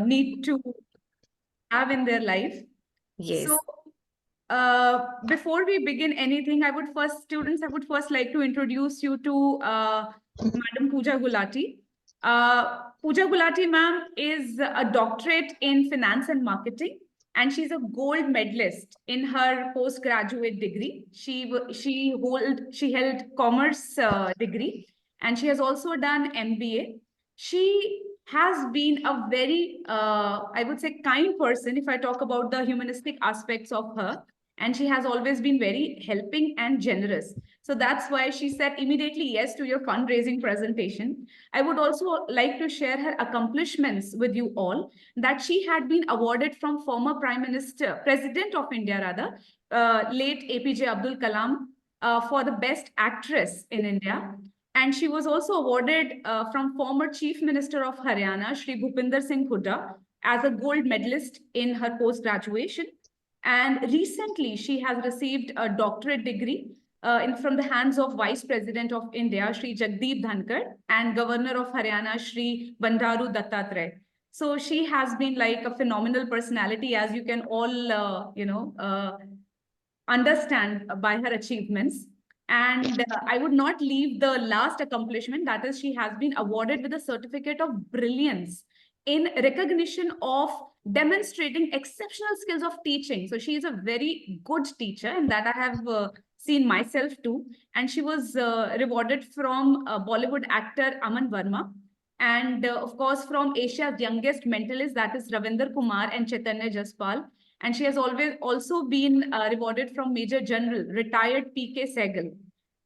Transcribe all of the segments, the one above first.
need to have in their life. Yes. So before we begin anything, I would first like to introduce you to Madam Pooja Gulati. Pooja Gulati ma'am is a doctorate in finance and marketing, and she's a gold medalist in her postgraduate degree. She held commerce degree, and she has also done MBA. She has been a very, I would say, kind person if I talk about the humanistic aspects of her. And she has always been very helping and generous. So that's why she said immediately yes to your fundraising presentation. I would also like to share her accomplishments with you all, that she had been awarded from former President of India rather, late APJ Abdul Kalam, for the best actress in India. And she was also awarded from former Chief Minister of Haryana, Shri Bhupinder Singh Hooda, as a gold medalist in her post-graduation. And recently, she has received a doctorate degree from the hands of Vice President of India, Shri Jagdeep Dhankar, and Governor of Haryana, Shri Bandaru Dattatray. So she has been like a phenomenal personality, as you can all, understand by her achievements. And I would not leave the last accomplishment, that is, she has been awarded with a certificate of brilliance in recognition of demonstrating exceptional skills of teaching. So she is a very good teacher, and that I have seen myself too. And she was rewarded from Bollywood actor Aman Verma. And of course, from Asia's youngest mentalists, that is Ravinder Kumar and Chaitanya Jaspal. And she has always also been rewarded from Major General, retired PK Sehgal.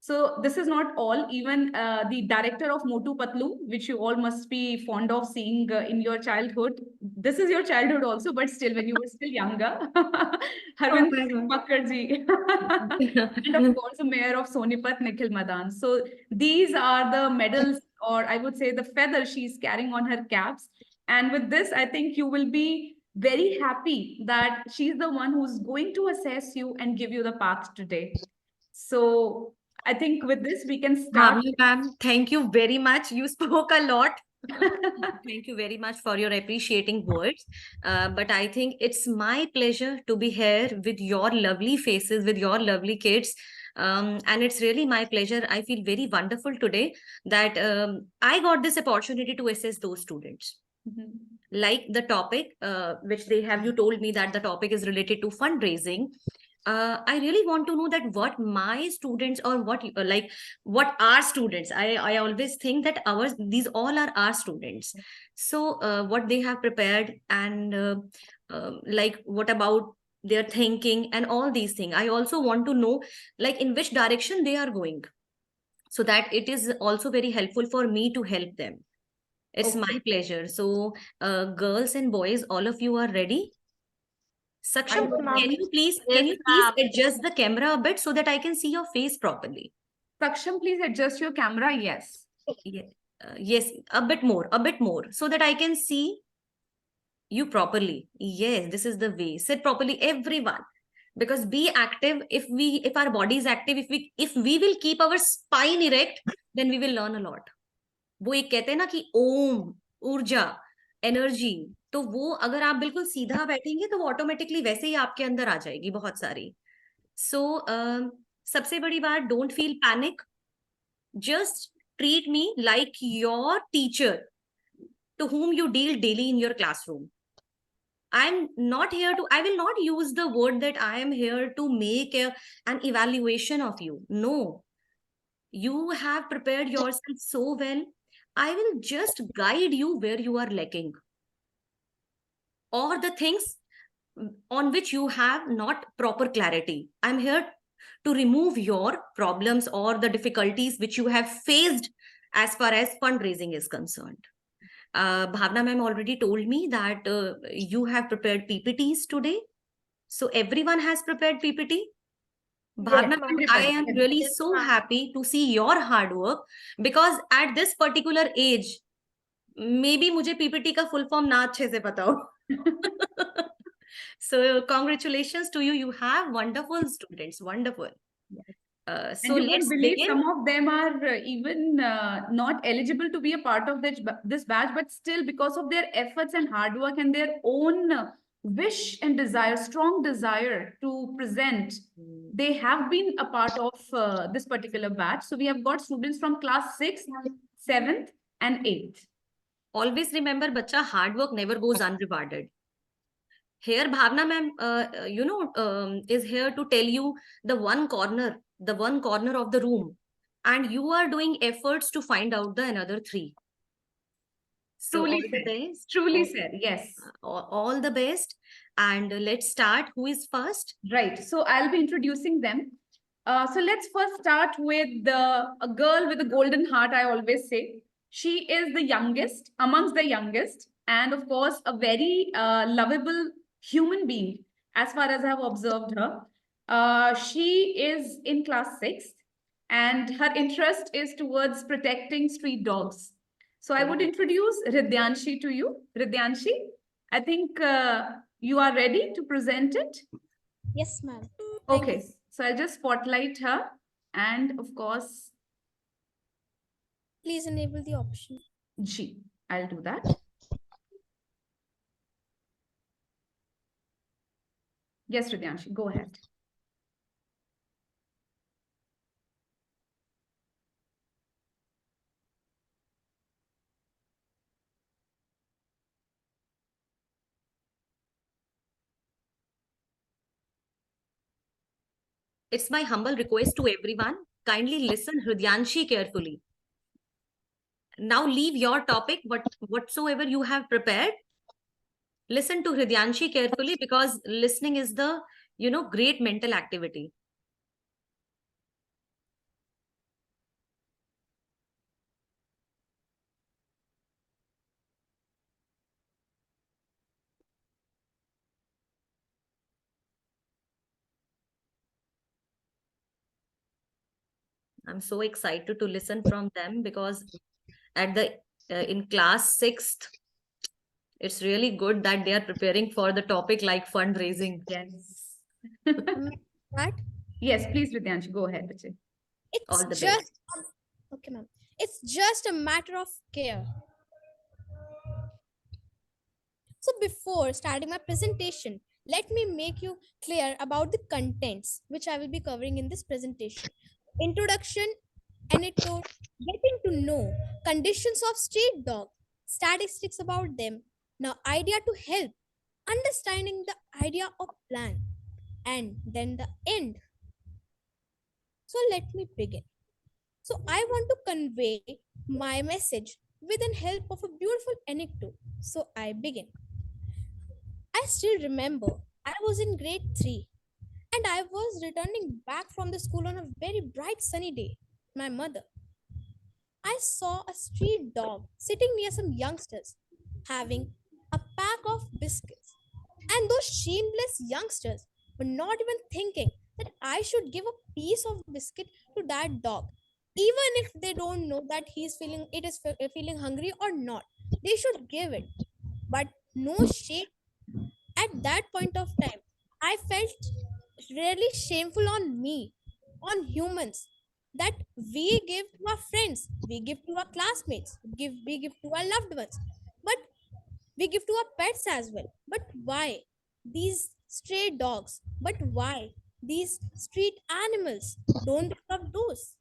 So this is not all. Even the director of Motu Patlu, which you all must be fond of seeing in your childhood. This is your childhood also, but still, when you were still younger. Oh Harvinder my Singh God. Makkarji. And of course, the mayor of Sonipat, Nikhil Madan. So these are the medals, or I would say the feather she's carrying on her caps. And with this, I think you will be very happy that she's the one who's going to assess you and give you the path today. So I think with this, we can start. Bhavna ma'am, thank you very much. You spoke a lot. Thank you very much for your appreciating words. But I think it's my pleasure to be here with your lovely faces, with your lovely kids. And it's really my pleasure. I feel very wonderful today that I got this opportunity to assess those students. Mhm. Like the topic, which they have, you told me that the topic is related to fundraising. I really want to know that what my students, or what our students, I always think that these all are our students. So what they have prepared, and like what about their thinking and all these things. I also want to know like in which direction they are going, so that it is also very helpful for me to help them. It's Okay. my pleasure. So girls and boys, all of you are ready? I Saksham, hope so. can you please adjust the camera a bit so that I can see your face properly? Saksham, please adjust your camera. Yes. Yeah. Yes, a bit more, so that I can see you properly. Yes, this is the way. Sit properly, everyone. Because be active. If our body is active, if we will keep our spine erect, then we will learn a lot. वो एक कहते हैं ना कि ओम, ऊर्जा, energy, तो वो अगर आप बिल्कुल सीधा बैठेंगे तो वो ऑटोमेटिकली वैसे ही आपके अंदर आ जाएगी बहुत सारी. सो सबसे बड़ी बात, don't feel panic, just treat me like your teacher to whom you deal daily in your classroom. I will not use the word that I am here to make an evaluation of you. No, you have prepared yourself so well. I will just guide you where you are lacking, or the things on which you have not proper clarity. I'm here to remove your problems or the difficulties which you have faced as far as fundraising is concerned. Bhavna ma'am already told me that you have prepared PPTs today. So everyone has prepared PPT. Bhavna ma'am, I am really so happy to see your hard work, because at this particular age, maybe मुझे PPT का full form ना अच्छे से पता हो. So congratulations to you. You have wonderful students. Wonderful. So And you let's won't believe begin. some of them are even not eligible to be a part of this batch, but still, because of their efforts and hard work and their own wish and desire, strong desire to present, they have been a part of this particular batch. So we have got students from class 6th, 7th, and 8th. Always remember, bacha, hard work never goes unrewarded. Here, Bhavna ma'am, is here to tell you the one corner of the room, and you are doing efforts to find out the another three. So Truly all the said. best. Truly said, yes. All the best. And let's start. Who is first? Right. So I'll be introducing them. So let's first start with a girl with a golden heart, I always say. She is the youngest amongst the youngest, and of course, a very lovable human being, as far as I've observed her. She is in class 6th, and her interest is towards protecting street dogs. So I would introduce Ridyanshi to you. Ridyanshi, I think you are ready to present it. Yes, ma'am. Okay, so I'll just spotlight her, and of course, Please enable the option. G. I'll do that. Yes, Ridyanshi, go ahead. It's my humble request to everyone. Kindly listen Hrudyanshi carefully. Now leave your topic, whatsoever you have prepared. Listen to Hrudyanshi carefully, because listening is the, great mental activity. I'm so excited to listen from them, because at the in class 6th, it's really good that they are preparing for the topic like fundraising. Yes. What? Yes, please, Ridyanshi, go ahead, Bache. All the It's best. just okay, ma'am. It's just a matter of care. So before starting my presentation, let me make you clear about the contents which I will be covering in this presentation. Introduction, anecdote, getting to know conditions of street dog, statistics about them, now idea to help, understanding the idea of plan, and then the end. So let me begin. So I want to convey my message with the help of a beautiful anecdote. So I begin. I still remember I was in grade 3 and I was returning back from the school on a very bright sunny day. My mother. I saw a street dog sitting near some youngsters having a pack of biscuits. And those shameless youngsters were not even thinking that I should give a piece of biscuit to that dog. Even if they don't know that feeling hungry or not, they should give it. But no shame. At that point of time, I felt really shameful on me, on humans, that we give to our friends, we give to our classmates, we give to our loved ones, but we give to our pets as well. But why these stray dogs? But why these street animals? Don't they love those?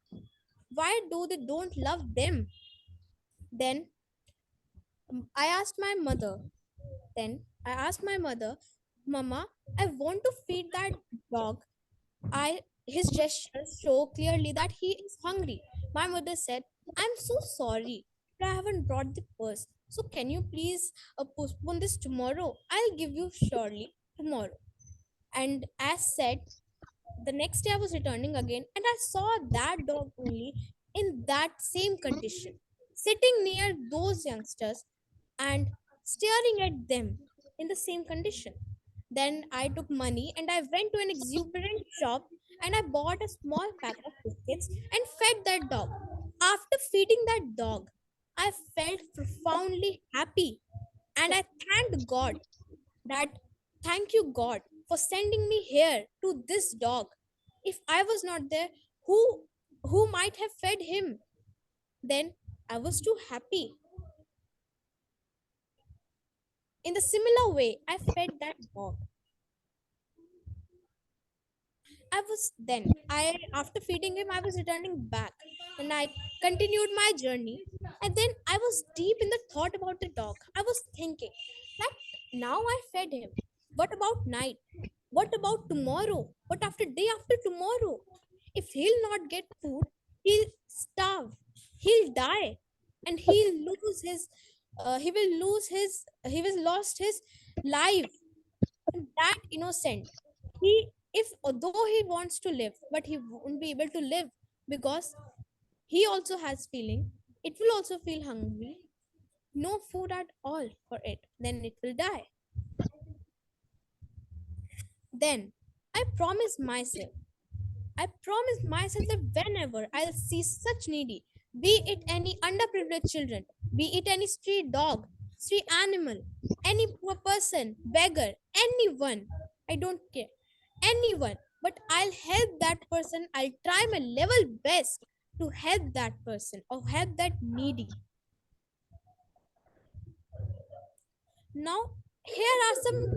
Why do they don't love them? Then I asked my mother. Then I asked my mother, Mama, I want to feed that dog. His gestures show clearly that he is hungry. My mother said, I'm so sorry, but I haven't brought the purse. So can you please postpone this tomorrow? I'll give you surely tomorrow. And as said, the next day I was returning again and I saw that dog only in that same condition, sitting near those youngsters and staring at them in the same condition. Then I took money and I went to an exuberant shop and I bought a small pack of biscuits and fed that dog. After feeding that dog, I felt profoundly happy and I thanked God that thank you, God, for sending me here to this dog. If I was not there, who might have fed him. Then I was too happy. In the similar way, I fed that dog. After feeding him, I was returning back and I continued my journey. And then I was deep in the thought about the dog. I was thinking that now I fed him. What about night? What about tomorrow? What after day after tomorrow? If he'll not get food, he'll starve, he'll die, and he will lost his life. And that innocent, he if although he wants to live, but he won't be able to live because he also has feeling. It will also feel hungry, no food at all for it, then it will die. Then I promise myself that whenever I'll see such needy, be it any underprivileged children, be it any street dog, street animal, any poor person, beggar, anyone, I don't care, anyone, but I'll help that person. I'll try my level best to help that person or help that needy. Now, here are some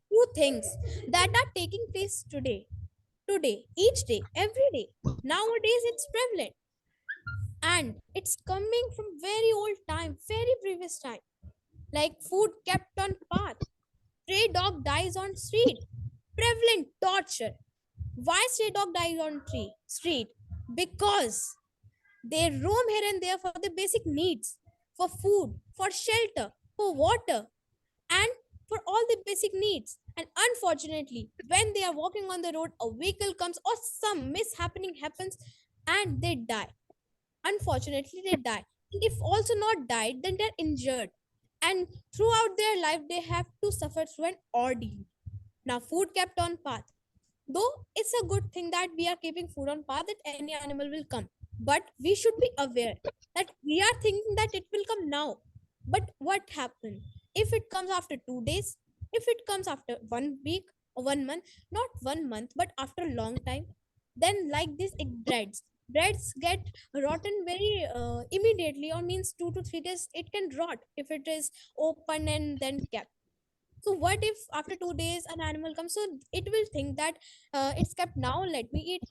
few things that are taking place today, each day, every day. Nowadays, it's prevalent and it's coming from very old time, very previous time. Like food kept on path, stray dog dies on street, prevalent torture. Why stray dog dies on street? Because they roam here and there for the basic needs, for food, for shelter, for water, and for all the basic needs. And unfortunately, when they are walking on the road, a vehicle comes or some mishappening happens and they die. Unfortunately, they die. And if also not died, then they're injured. And throughout their life, they have to suffer through an ordeal. Now, food kept on path. Though it's a good thing that we are keeping food on path, that any animal will come. But we should be aware that we are thinking that it will come now. But what happened? If it comes after 2 days, if it comes after 1 week or 1 month, not 1 month, but after a long time, then like this, it breads. Breads get rotten very immediately, or means 2 to 3 days it can rot if it is open and then kept. So what if after 2 days an animal comes? So it will think that it's kept now, let me eat.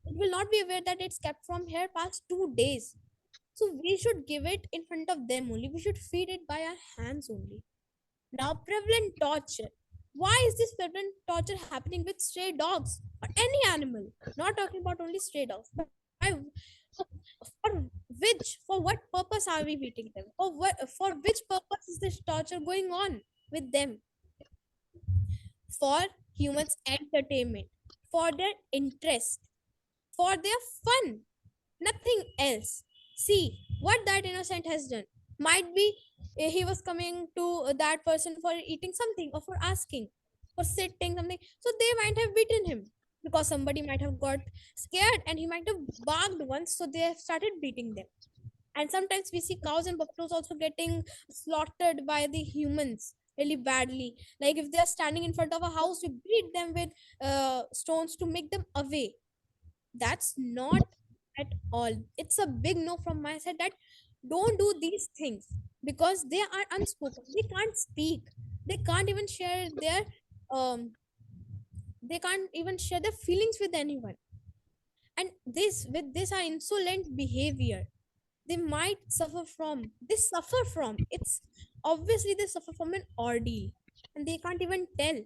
It will not be aware that it's kept from here past 2 days. So we should give it in front of them only. We should feed it by our hands only. Now, prevalent torture. Why is this prevalent torture happening with stray dogs or any animal? Not talking about only stray dogs. But for what purpose are we beating them? For which purpose is this torture going on with them? For humans' entertainment, for their interest, for their fun, nothing else. See what that innocent has done. Might be he was coming to that person for eating something or for asking, for sitting something. So they might have beaten him because somebody might have got scared and he might have barked once. So they have started beating them. And sometimes we see cows and buffaloes also getting slaughtered by the humans really badly. Like if they are standing in front of a house, we beat them with stones to make them away. That's not at all. It's a big no from my side that don't do these things because they are unspoken. They can't speak. They can't even share their um feelings with anyone. And this with this are insolent behavior. They might suffer from. It's obviously they suffer from an ordeal and they can't even tell.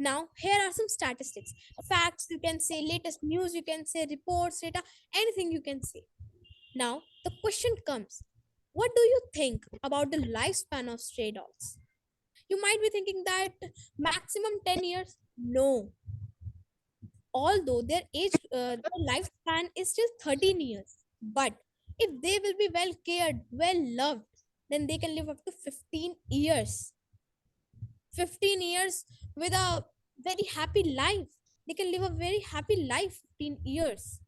Now, here are some statistics, facts you can say, latest news you can say, reports, data, anything you can say. Now, the question comes, what do you think about the lifespan of stray dogs? You might be thinking that maximum 10 years. No. Although their their lifespan is still 13 years. But if they will be well cared, well loved, then they can live up to 15 years. 15 years with a very happy life. They can live a very happy life, 15 years.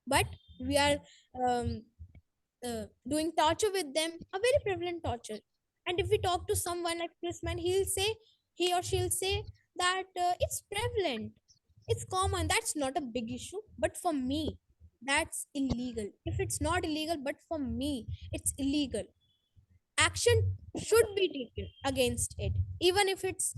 But we are doing torture with them, a very prevalent torture. And if we talk to someone like this man, he or she'll say that it's prevalent. It's common. That's not a big issue. But for me, that's illegal. If it's not illegal, but for me, it's illegal. Action should be taken against it, even if it's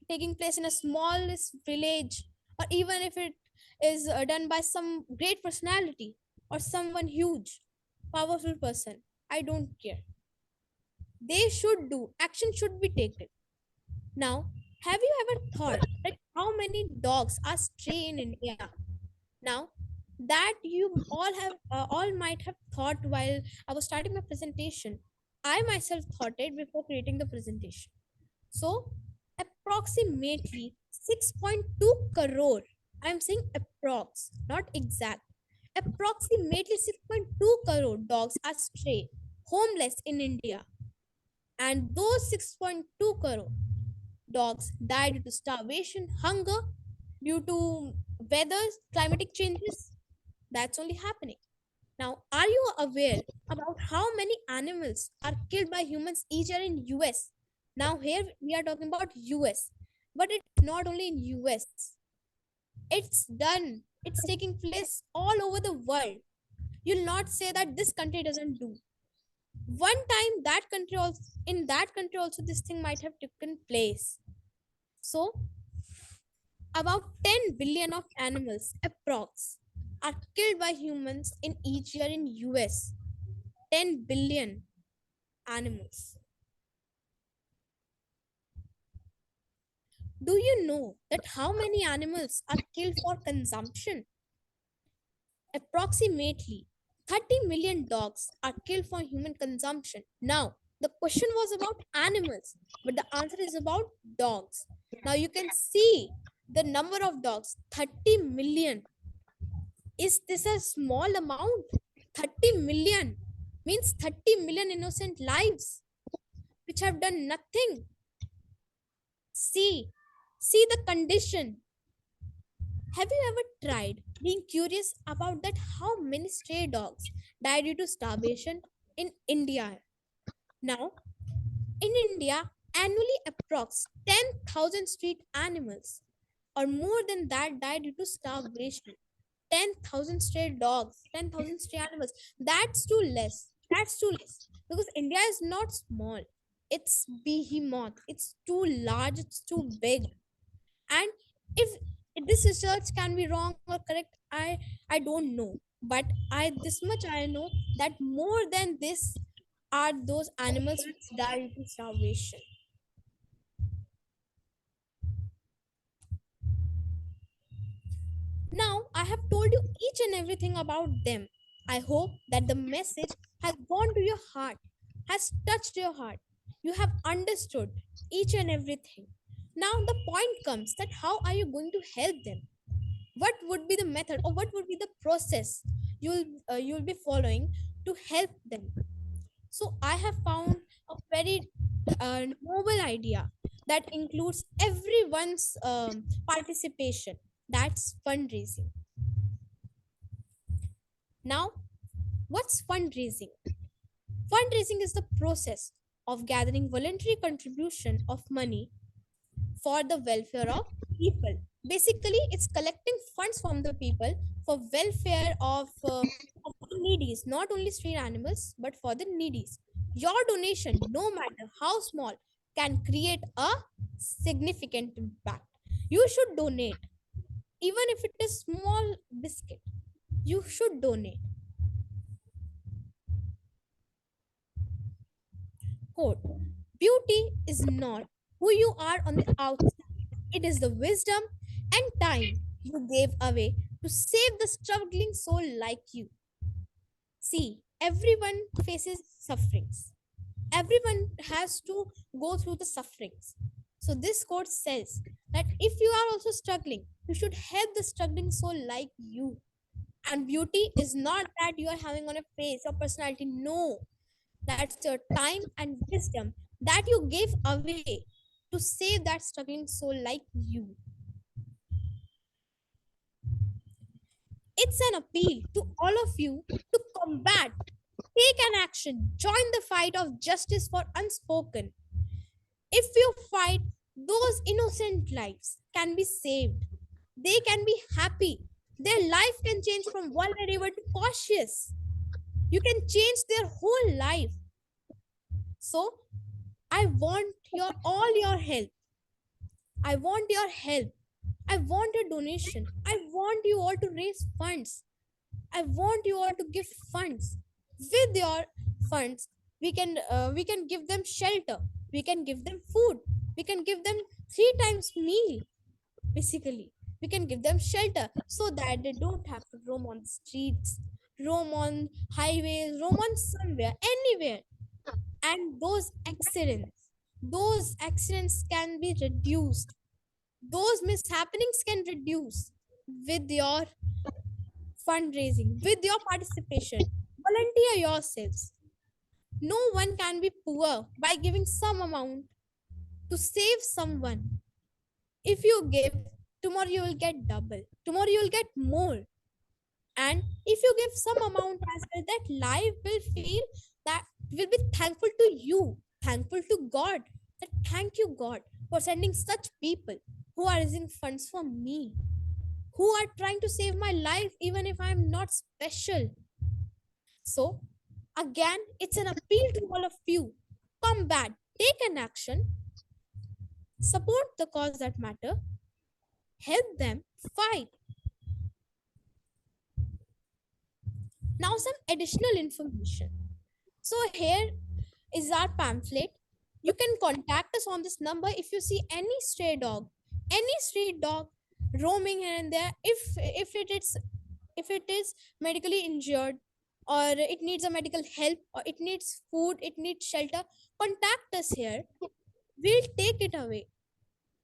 taking place in a smallest village, or even if it is done by some great personality or someone huge, powerful person. I don't care. They should do. Action should be taken. Now, have you ever thought that how many dogs are stray in India? Now, that you all might have thought while I was starting my presentation. I myself thought it before creating the presentation. So, approximately 6.2 crore. I'm saying approx, not exact. Approximately 6.2 crore dogs are stray, homeless in India. And those 6.2 crore dogs die due to starvation, hunger, due to weather, climatic changes. That's only happening. Now, are you aware about how many animals are killed by humans each year in US? Now, here we are talking about US, but it's not only in US. It's done. It's taking place all over the world. You'll not say that this country doesn't do. One time that country also, in that country also, this thing might have taken place. So, about 10 billion of animals approx are killed by humans in each year in US. 10 billion animals. Do you know that how many animals are killed for consumption? Approximately 30 million dogs are killed for human consumption. Now, the question was about animals, but the answer is about dogs. Now you can see the number of dogs, 30 million. Is this a small amount? 30 million means 30 million innocent lives which have done nothing. See the condition. Have you ever tried being curious about that how many stray dogs die due to starvation in India? Now, in India, annually approx 10,000 street animals or more than that die due to starvation. 10,000 stray dogs, 10,000 stray animals. That's too less. That's too less. Because India is not small. It's behemoth. It's too large. It's too big. And if this research can be wrong or correct, I don't know. But I this much I know that more than this are those animals which die due to starvation. Now, I have told you each and everything about them. I hope that the message has gone to your heart, has touched your heart. You have understood each and everything. Now, the point comes that how are you going to help them? What would be the method or what would be the process you'll be following to help them? So, I have found a very noble idea that includes everyone's participation. That's fundraising. Now, what's fundraising? Fundraising is the process of gathering voluntary contribution of money for the welfare of people. Basically, it's collecting funds from the people for welfare of the needies, not only street animals, but for the needies. Your donation, no matter how small, can create a significant impact. You should donate, even if it is small biscuit. You should donate. Quote, beauty is not who you are on the outside. It is the wisdom and time you gave away to save the struggling soul like you. See, everyone faces sufferings. Everyone has to go through the sufferings. So this quote says that if you are also struggling, you should help the struggling soul like you. And beauty is not that you are having on a face or personality. No, that's your time and wisdom that you gave away to save that struggling soul like you. It's an appeal to all of you to combat, take an action, join the fight of justice for unspoken. If you fight, those innocent lives can be saved. they can be happy. Their life can change from vulnerable to cautious. You can change their whole life. So I want your help. I want your help. I want a donation. I want you all to raise funds. I want you all to give funds. With your funds, we can give them shelter. We can give them food. We can give them 3 times meal. Basically, we can give them shelter so that they don't have to roam on the streets, roam on highways, roam on somewhere, anywhere. And those accidents can be reduced. Those mishappenings can reduce with your fundraising, with your participation. Volunteer yourselves. No one can be poor by giving some amount to save someone. If you give, tomorrow you will get double. Tomorrow you will get more. And if you give some amount as well, that life will feel that will be thankful to you, thankful to God. That thank you, God, for sending such people who are raising funds for me, who are trying to save my life even if I'm not special. So, again, it's an appeal to all of you. Combat, take an action, support the cause that matter, help them fight. Now, some additional information. So, here is our pamphlet. You can contact us on this number if you see any street dog roaming here and there. If it is medically injured, or it needs a medical help, or it needs food, it needs shelter, contact us here. We'll take it away.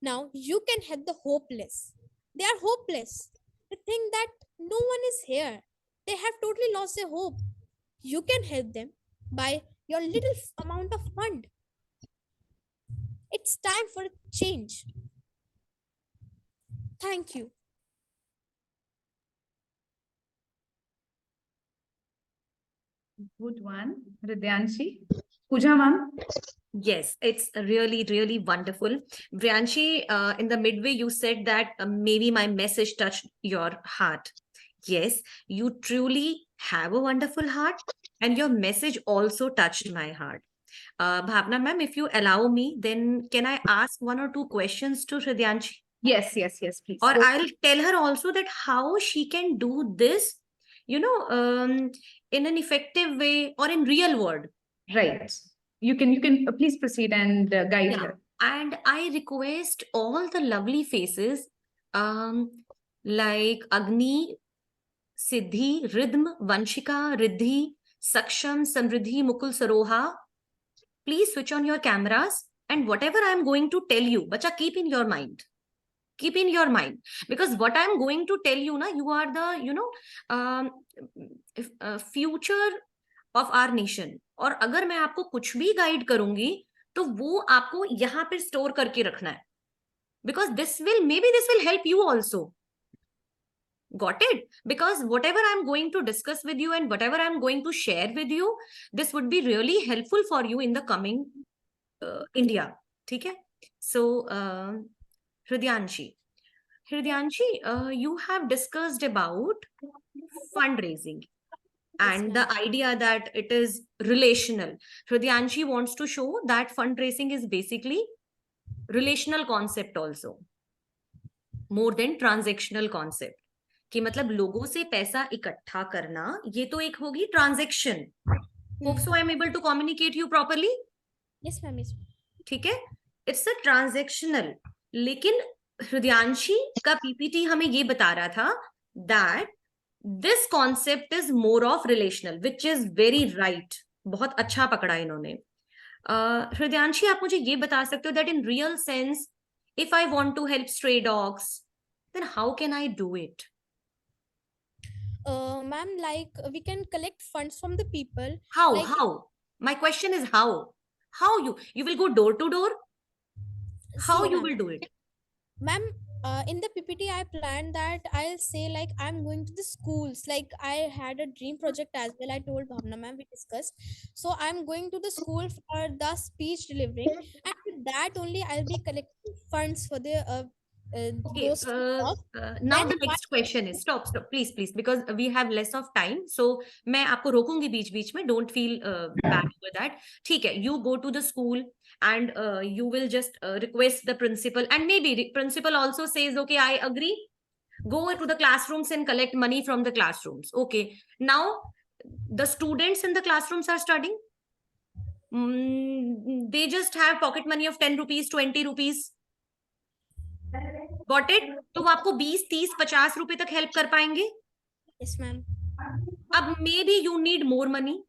Now you can help the hopeless. They are hopeless. They think that no one is here. They have totally lost their hope. You can help them by your little amount of fund. It's time for a change. Thank you. Good one, Hridyanshi. Pooja ma'am. Yes, it's really, really wonderful. Vrianshi, in the midway, you said that maybe my message touched your heart. Yes, you truly have a wonderful heart, and your message also touched my heart. Bhavna ma'am, if you allow me, then can I ask one or two questions to Hridyanshi? Yes, please. Or Go. I'll tell her also that how she can do this, in an effective way or in real world. Right. You can please proceed and guide Yeah. her. And I request all the lovely faces, like Agni, Siddhi, Rhythm, Vanshika, Riddhi, Saksham, Samriddhi, Mukul, Saroha. Please switch on your cameras, and whatever I'm going to tell you, bacha, keep in your mind. Keep in your mind, because what I'm going to tell you, you are the future of our nation. और अगर मैं आपको कुछ भी guide करूंगी तो वो आपको यहाँ पे स्टोर करके रखना है, because this will help you also. Got it? Because whatever I'm going to discuss with you and whatever I'm going to share with you, this would be really helpful for you in the coming India. ठीक है? So Hridyanshi, you have discussed about fundraising and the idea that it is relational. Hridyanshi wants to show that fundraising is basically relational concept also, more than transactional concept. कि मतलब लोगों से पैसा इकट्ठा करना, ये तो एक होगी transaction. Hope so I'm able to communicate you properly. Yes, ma'am. Yes. ठीक है, इट्स अ ट्रांजैक्शनल. लेकिन हृदयांशी का पीपीटी हमें ये बता रहा था that this concept is more of relational, which is very right. बहुत अच्छा पकड़ा इन्होंने. हृदयांशी, आप मुझे ये बता सकते हो that in real sense if I want to help stray dogs, then how can I do it? Ma'am, like we can collect funds from the people. How? Like, How? My question is how? How you will go door to door? How see, you ma'am. will do it? Ma'am, in the PPT, I planned that I'll say like I'm going to the schools. Like I had a dream project as well. I told Bhavna ma'am, we discussed. So I'm going to the school for the speech delivering, and with that only I'll be collecting funds for the Okay, those stuff, now then the next question is stop, please, because we have less of time. So मैं आपको रोकूंगी बीच बीच में. Don't feel bad over that. ठीक है, you go to the school and you will just request the principal, and maybe the principal also says, okay, I agree. Go to the classrooms and collect money from the classrooms. Okay, now the students in the classrooms are studying. They just have pocket money of 10 rupees, 20 rupees. Got it? तो वो आपको 20, 30, 50 रुपए तक help कर पाएंगे. yes ma'am. अब maybe you need more money.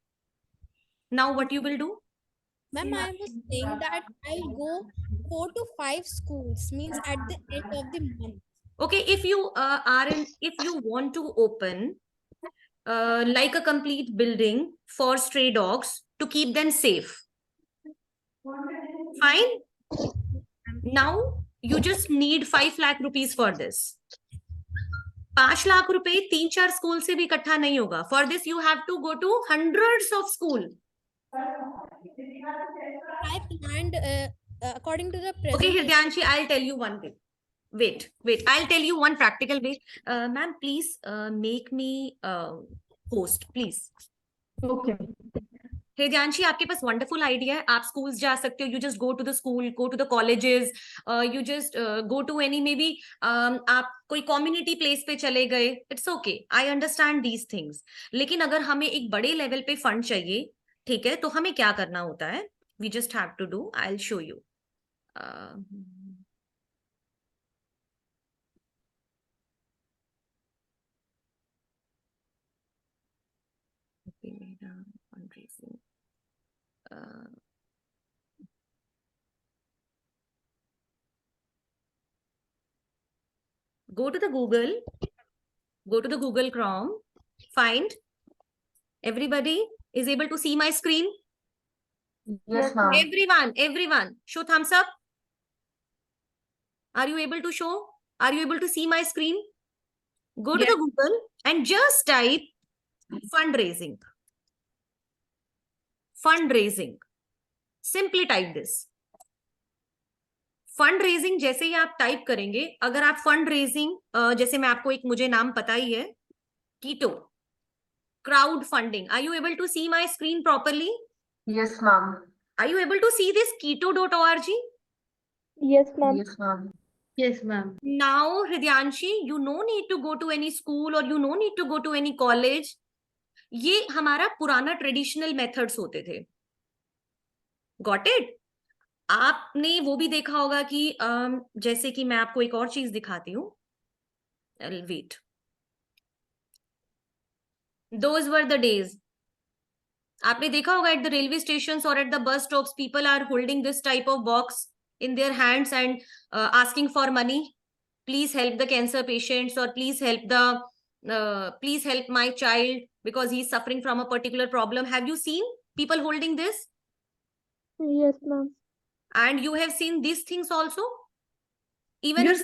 Now what you will do? Ma'am, I was saying that I'll go 4 to 5 schools, means at the end of the month. Okay, if you if you want to open like a complete building for stray dogs to keep them safe. Fine. Now you just need 5 lakh rupees for this. 5 lakh रुपए 3-4 school से भी इकट्ठा नहीं होगा. For this you have to go to hundreds of school. I planned according to the Okay, presentation. Hridyanshi, I'll tell you one way. Wait. I'll tell you one practical way. Ma'am, please make me host, please. Okay. Hridyanshi, आपके पास wonderful idea है. आप schools जा सकते हो. You just go to the school, go to the colleges. You just go to any maybe आप कोई community place पे चले गए. It's okay. I understand these things. लेकिन अगर हमें एक बड़े level पे fund चाहिए, ठीक है, तो हमें क्या करना होता है? We just have to do. I'll show you. Fundraising. Go to the Google Chrome, find. Everybody is able to see my screen? Yes, ma'am. Everyone, show thumbs up. Are you able to show? Are you able to see my screen? Go to the Google and just type fundraising. Fundraising. Simply type this. Fund raising जैसे ही आप type करेंगे, अगर आप fund raising जैसे मैं आपको एक मुझे नाम पता ही है, Keto crowd funding. Are you able to see my screen properly? Yes, ma'am. Are you able to see this keto.org? Yes, ma'am. Yes, ma'am. Yes, ma'am. Now, Hridyanshi, you no need to go to any school or you no need to go to any college. ये हमारा पुराना traditional methods होते थे. Got it? आपने वो भी देखा होगा कि जैसे कि मैं आपको एक और चीज दिखाती हूँ. Wait. Those were the days. आपने देखा होगा at the railway stations or at the bus stops, people are holding this type of box in their hands and asking for money. Please help the cancer patients, or please help my child because he's suffering from a particular problem. Have you seen people holding this? Yes, ma'am. And you have seen these things also? Even Yes.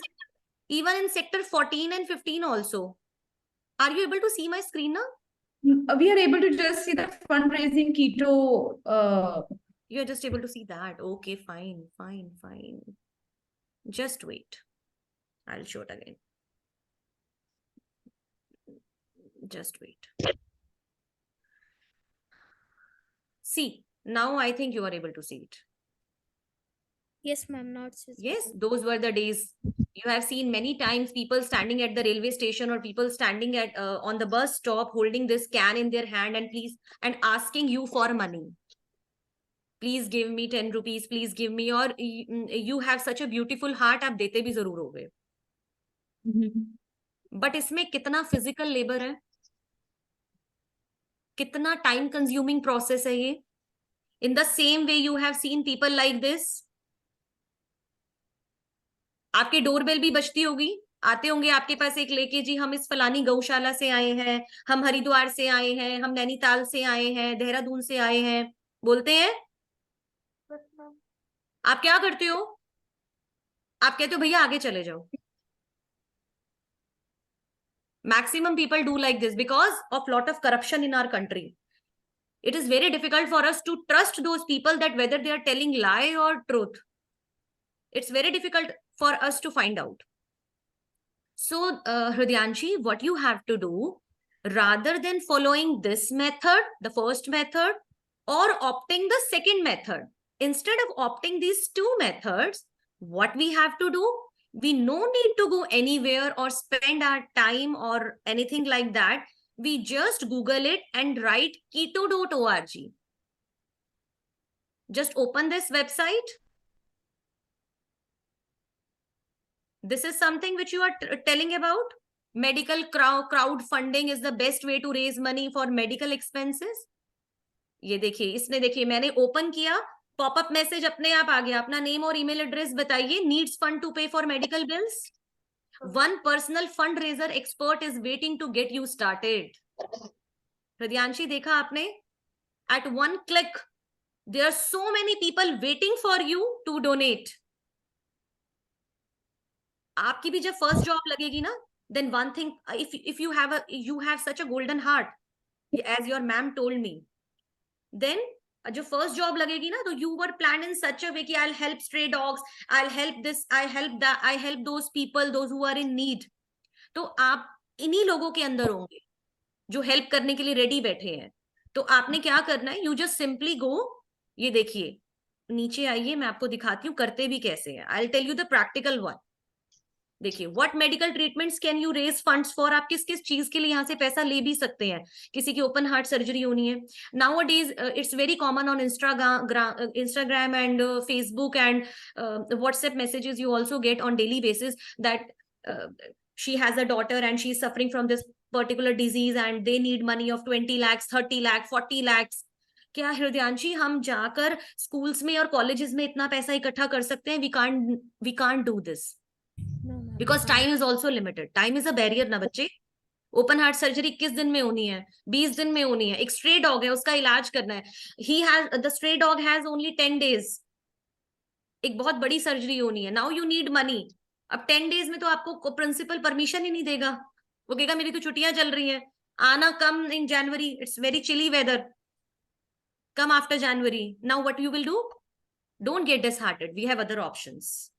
even in sector 14 and 15 also. Are you able to see my screen now? We are able to just see the fundraising keto. You're just able to see that. Okay, fine. Just wait. I'll show it again. Just wait. See, now I think you are able to see it. Yes, ma'am. Not Yes, those were the days. You have seen many times people standing at the railway station or people standing at on the bus stop holding this can in their hand and asking you for money. Please give me 10 rupees, please give me, or you have such a beautiful heart, आप देते भी जरूर होगे. But इसमें कितना physical labor है? कितना time consuming process है ये? In the same way you have seen people like this. आपके डोरबेल भी बजती होगी, आते होंगे आपके पास एक लेके, जी हम इस फलानी गौशाला से आए हैं, हम हरिद्वार से आए हैं, हम नैनीताल से आए हैं, देहरादून से आए हैं, बोलते हैं. आप क्या करते हो? आप कहते हो भैया आगे चले जाओ. Maximum people do like this because of lot of corruption in our country. It is very difficult for us to trust those people that whether they are telling lie or truth. It's very difficult for us to find out. So, Hrudyanshi, what you have to do, rather than following this method, the first method, or opting the second method, instead of opting these two methods, what we have to do, we no need to go anywhere or spend our time or anything like that. We just Google it and write keto.org. Just open this website. This is something which you are telling about. Medical crowdfunding is the best way to raise money for medical expenses. ये देखिए, इसने देखिए मैंने open किया, popup message अपने आप आ गया, अपना नेम और ईमेल एड्रेस बताइए, नीड्स फंड टू पे for medical bills. One personal fundraiser expert is waiting to get you started. Hrudyanshi, देखा आपने? At one click, there are so many people waiting for you to donate. आपकी भी जब first job लगेगी ना, then one thing, if you have such a golden heart, as your ma'am told me, then जो first job लगेगी ना, तो you were planned in such a way कि I'll help stray dogs, I'll help this, I help that, I help those people, those who are in need. तो आप इन्हीं लोगों के अंदर होंगे जो हेल्प करने के लिए रेडी बैठे हैं. तो आपने क्या करना है, यू जस्ट सिंपली गो. ये देखिए, नीचे आइए, मैं आपको दिखाती हूँ करते भी कैसे हैं. I will tell you the practical one. देखिए, what medical treatments can you raise funds for. आप किस किस चीज के लिए यहाँ से पैसा ले भी सकते हैं. किसी की ओपन हार्ट सर्जरी होनी है. Now a days it's very common on Instagram and Facebook and WhatsApp messages you also get on daily basis that she has a daughter and she is suffering from this particular disease and they need money of 20 lakhs, 30 lakh, 40 lakhs. क्या हृदयांशी हम जाकर schools में और colleges में इतना पैसा इकट्ठा कर सकते हैं? we can't do this because time is also limited. Time is a barrier ना बच्चे. ओपन हार्ट सर्जरी 21 दिन में होनी है, 20 दिन में होनी है. एक स्ट्रे डॉग है, उसका इलाज करना है. the stray dog has only 10 days. एक बहुत बड़ी सर्जरी होनी है. Now you need money. अब 10 डेज में तो आपको प्रिंसिपल परमिशन ही नहीं देगा. वो कहेगा मेरी तो छुट्टियां चल रही हैं, आना come in January, it's very chilly weather, come after January. Now what you will do? Don't get disheartened, we have other options.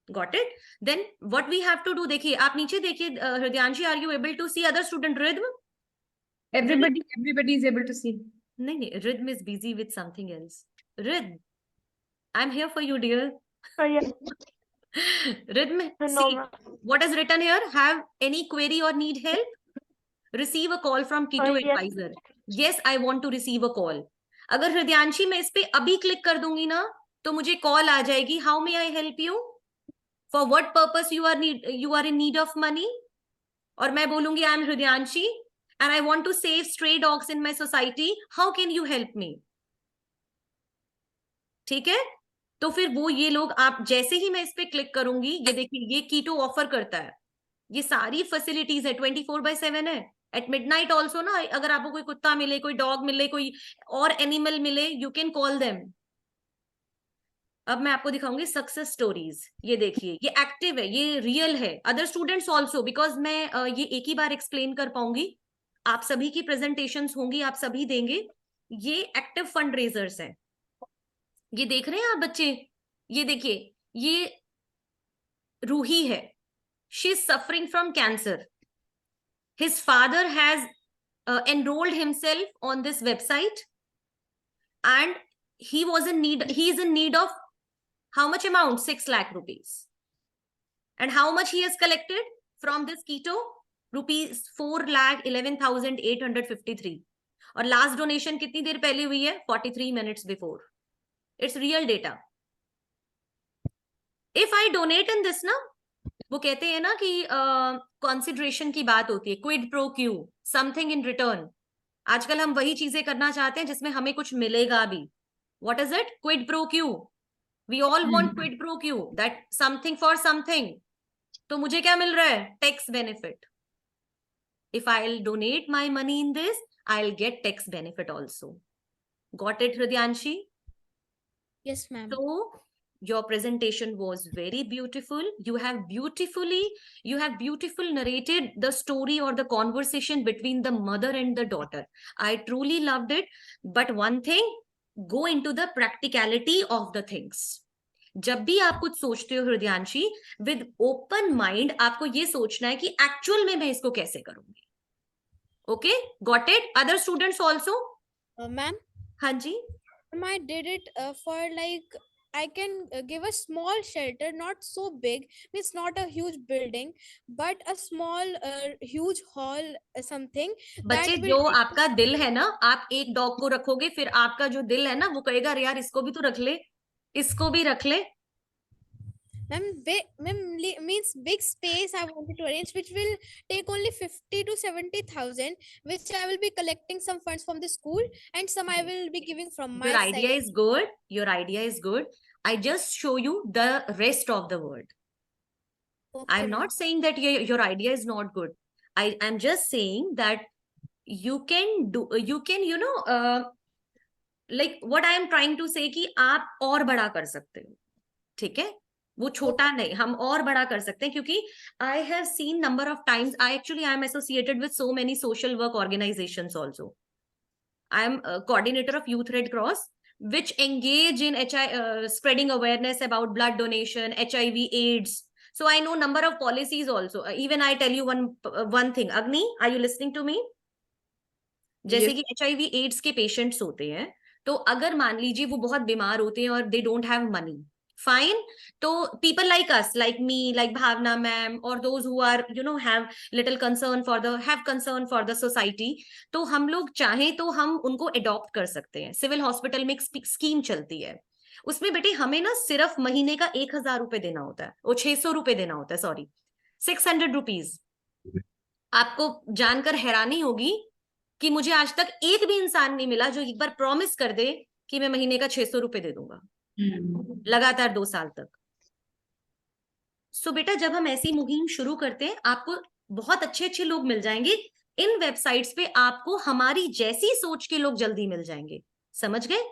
Got it? Then what we have to do, देखिए आप नीचे देखिए. Hridayanshi, are you able to see other student? Rhythm, everybody is able to see. नहीं, Rhythm is busy with something else. Rhythm, I am here for you dear. Rhythm, see what is written here. Have any query or need help? Receive a call from Keto Advisor. Yes, I want to receive a call. अगर हृदयांशी मैं इस पे अभी click कर दूंगी ना, तो मुझे कॉल आ जाएगी. How may I help you? For what purpose you are in need of money? और मैं बोलूंगी I am हृदयांशी and I want to save stray dogs in my society. How can you help me? ठीक है? तो फिर वो ये लोग, आप जैसे ही मैं इस पे क्लिक करूंगी, ये देखिए ये कीटो ऑफर करता है. ये सारी फैसिलिटीज है, 24/7 है. एट मिडनाइट ऑल्सो ना, अगर आपको कोई कुत्ता मिले, कोई डॉग मिले, कोई और एनिमल मिले, यू कैन कॉल देम. अब मैं आपको दिखाऊंगी सक्सेस स्टोरीज. ये देखिए, ये एक्टिव है, ये रियल है. अदर स्टूडेंट्स ऑल्सो, बिकॉज मैं ये एक ही बार एक्सप्लेन कर पाऊंगी. आप सभी की प्रेजेंटेशंस होंगी, आप सभी देंगे. ये एक्टिव फंड रेजर्स है. ये देख रहे हैं आप बच्चे? ये देखिए, ये रूही है. She is suffering from cancer. His father has enrolled himself on this website and he is in need of how much amount? 6 lakh rupees. And how much he has collected from this keto? Rupees 4,11,853. और last donation कितनी देर पहले हुई है? 43 minutes before. It's real data. If I donate in this ना, वो कहते हैं ना कि consideration की बात होती है, quid pro quo, something in return. आजकल हम वही चीजें करना चाहते हैं जिसमें हमें कुछ मिलेगा भी. What is it? Quid pro quo. We all want quid pro quo, that something for something. तो मुझे क्या मिल रहा है? Tax benefit. If I'll donate my money in this, I'll get tax benefit also. Got it, Hrudyanshi? Yes, ma'am. So your presentation was very beautiful. You have beautifully narrated the story or the conversation between the mother and the daughter. I truly loved it. But one thing, go into the practicality of the things. जब भी आप कुछ सोचते हो हृदयांशी, with open mind आपको ये सोचना है कि एक्चुअल में मैं इसको कैसे करूंगी. Okay, got it? Other students also? Ma'am, हाँ जी. I did it for like I can give a small shelter, not so big, means not a huge building, but a small, huge hall, something that बच्चे, will जो take. आपका दिल है ना, आप एक dog को रखोगे, फिर आपका जो दिल है ना वो कहेगा अरे यार इसको भी तो रख ले, इसको भी रख ले. Means big space I wanted to arrange, which will take only 50 to 70,000, which I will be collecting some funds from the school and some I will be giving from my Your idea side. is good. Your idea is good. I just show you the rest of the world. Okay, I'm ma'am. not saying that your idea is not good. I am just saying that you can do, you can, like what I am trying to say कि आप और बड़ा कर सकते हो. ठीक है, वो छोटा नहीं, हम और बड़ा कर सकते हैं, क्योंकि I have seen number of times, I am associated with so many social work organizations also. I am a coordinator of Youth Red Cross, which engage in spreading awareness about blood donation, HIV, AIDS. So I know number of policies also. Even I tell you one thing. Agni, are you listening to me? जैसे Yes. कि HIV AIDS के patients होते हैं, तो अगर मान लीजिए वो बहुत बीमार होते हैं और they don't have money, fine, तो people like us, like me, like Bhavna ma'am, or those who are have little concern for the society, तो हम लोग चाहें तो हम उनको अडॉप्ट कर सकते हैं. सिविल हॉस्पिटल में एक स्कीम चलती है, उसमें बेटे हमें ना सिर्फ महीने का 1,000 रुपए देना होता है, वो 600 रुपए देना होता है, सॉरी 600 रुपीज. आपको जानकर हैरानी होगी कि मुझे आज तक एक भी इंसान नहीं मिला जो एक बार प्रॉमिस कर दे कि मैं महीने का 600 रुपए दे दूंगा लगातार 2 साल तक. सो बेटा, जब हम ऐसी मुहिम शुरू करते हैं, आपको बहुत अच्छे अच्छे लोग मिल जाएंगे. इन वेबसाइट्स पे आपको हमारी जैसी सोच के लोग जल्दी मिल जाएंगे. समझ गए?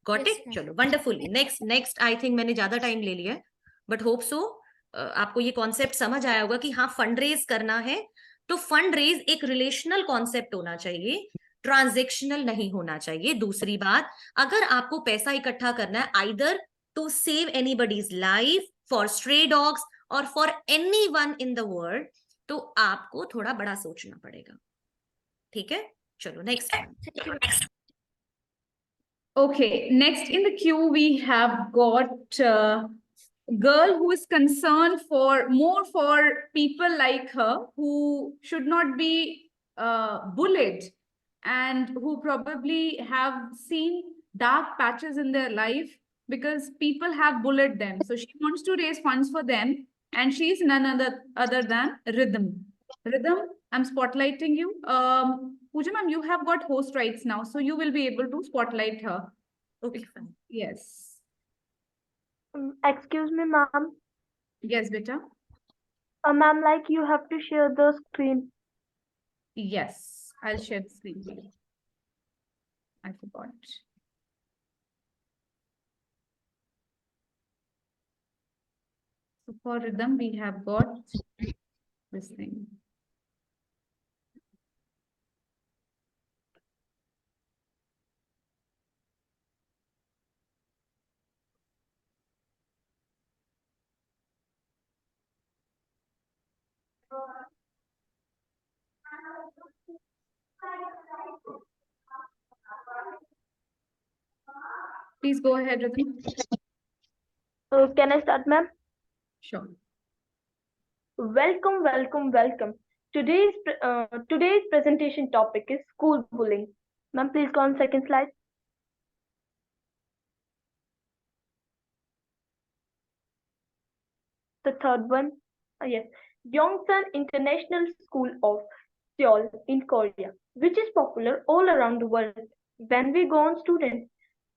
Got Yes, it? ma'am. चलो, वंडरफुली. नेक्स्ट आई थिंक मैंने ज्यादा टाइम ले लिया है, बट होप सो आपको ये कॉन्सेप्ट समझ आया होगा कि हाँ, फंड रेज करना है तो फंड रेज एक रिलेशनल कॉन्सेप्ट होना चाहिए, ट्रांजेक्शनल नहीं होना चाहिए. दूसरी बात, अगर आपको पैसा इकट्ठा करना है either to save anybody's life, for stray dogs और for anyone in the world, तो आपको थोड़ा बड़ा सोचना पड़ेगा. ठीक है, चलो next. Okay, next in the queue, we have got girl who is concerned for more for people like her who should not be bullied and who probably have seen dark patches in their life because people have bullied them. So she wants to raise funds for them, and she's none other than Rhythm. Rhythm, I'm spotlighting you. Pooja ma'am, you have got host rights now, so you will be able to spotlight her. Okay, fine. Yes. Excuse me, ma'am. Yes, beta. Ma'am, like you have to share the screen. Yes, I'll share the screen for you. I forgot. So for Rhythm, we have got this thing. Please go ahead, Rhythm. Can I start, ma'am? Sure. Welcome, welcome, welcome. Today's presentation topic is school bullying. Ma'am, please go on second slide. The third one, yes, Yongsan International School of Seoul in Korea, which is popular all around the world. When we go on students,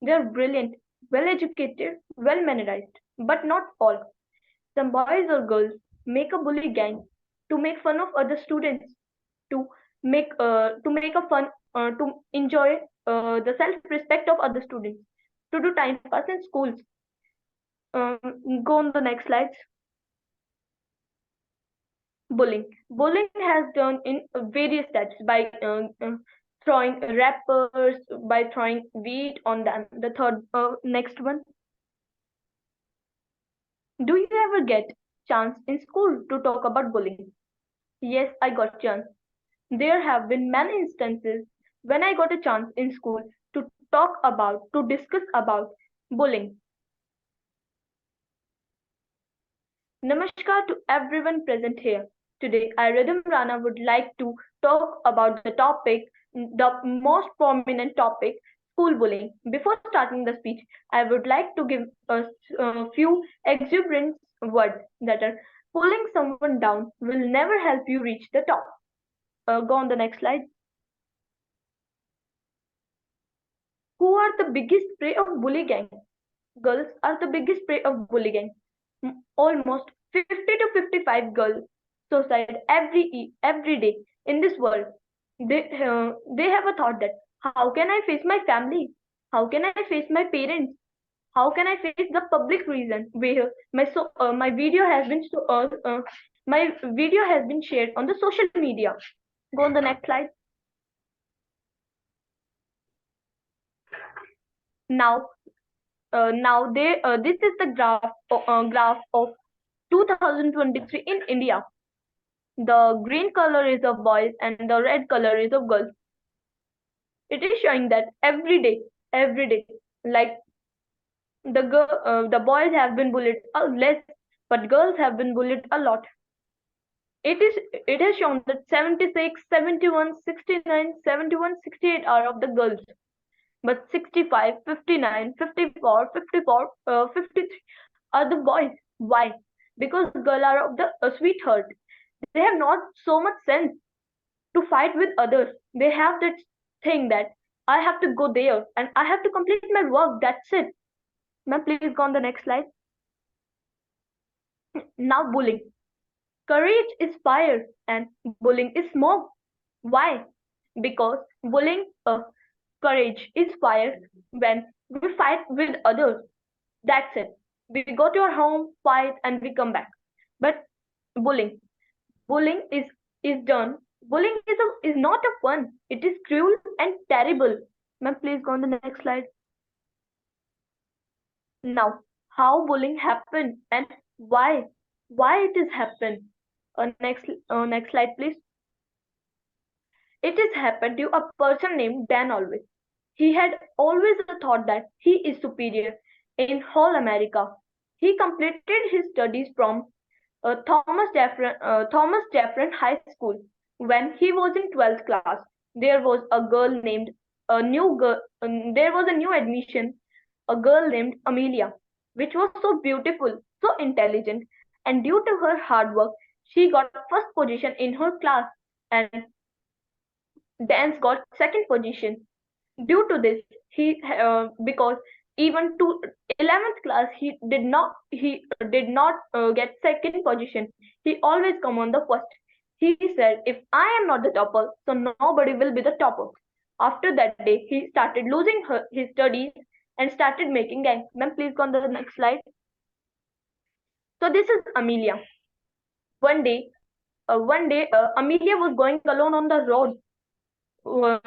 they are brilliant, well-educated, well-mannerized, but not all. Some boys or girls make a bully gang to make fun of other students, to make to enjoy the self-respect of other students, to do time pass in schools. Go on the next slide. Bullying. Bullying has done in various steps by throwing wrappers, by throwing wheat on them. The third, next one. Do you ever get chance in school to talk about bullying? Yes, I got chance. There have been many instances when I got a chance in school to discuss about bullying. Namaskar to everyone present here. Today, I, Rhythm Rana, would like to talk about the most prominent topic, school bullying. Before starting the speech, I would like to give a few exuberant words that are pulling someone down will never help you reach the top. Go on the next slide. Who are the biggest prey of bully gang? Girls are the biggest prey of bully gang. Almost 50 to 55 girls suicide every day in this world. They have a thought that how can I face my family? How can I face my parents? How can I face the public reason where my video has been my video has been shared on the social media? Go on the next slide. Now, this is the graph of 2023 in India. The green color is of boys and the red color is of girls. It is showing that every day, like the boys have been bullied less, but girls have been bullied a lot. It has shown that 76, 71, 69, 71, 68 are of the girls, but 65, 59, 54, 54, 53 are the boys. Why? Because girls are of the sweetheart. They have not so much sense to fight with others. They have that thing that I have to go there and I have to complete my work. That's it. Ma'am, please go on the next slide. Now, bullying. Courage is fire and bullying is smoke. Why? Because courage is fire when we fight with others. That's it. We go to our home, fight, and we come back. But bullying, bullying is done. Bullying is not a fun. It is cruel and terrible. Ma'am, please go on the next slide. Now, how bullying happened and why? Why it is happened? Next slide, please. It has happened to a person named Dan Always. He had always a thought that he is superior in whole America. He completed his studies from Thomas Jefferson High School. When he was in 12th class, there was a girl named a new girl. There was a new admission, a girl named Amelia, which was so beautiful, so intelligent, and due to her hard work, she got first position in her class, and Dance got second position. Due to this, because even to 11th class he did not get second position. He always come on the first. He said, if I am not the topper, so nobody will be the topper. After that day, he started losing his studies and started making gangs. Ma'am, please go on the next slide. So this is Amelia. One day, Amelia was going alone on the road. Uh,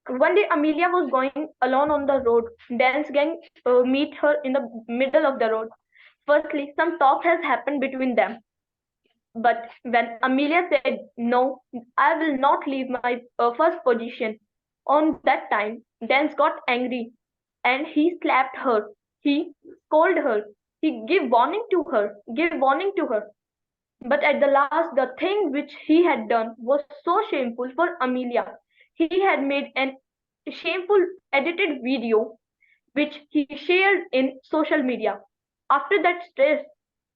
One day, Amelia was going alone on the road. Dan's gang meet her in the middle of the road. Firstly, some talk has happened between them. But when Amelia said, no, I will not leave my first position, on that time, Dance got angry and he slapped her. He scolded her. He gave warning to her. But at the last, the thing which he had done was so shameful for Amelia. He had made an shameful edited video which he shared in social media. After that stress,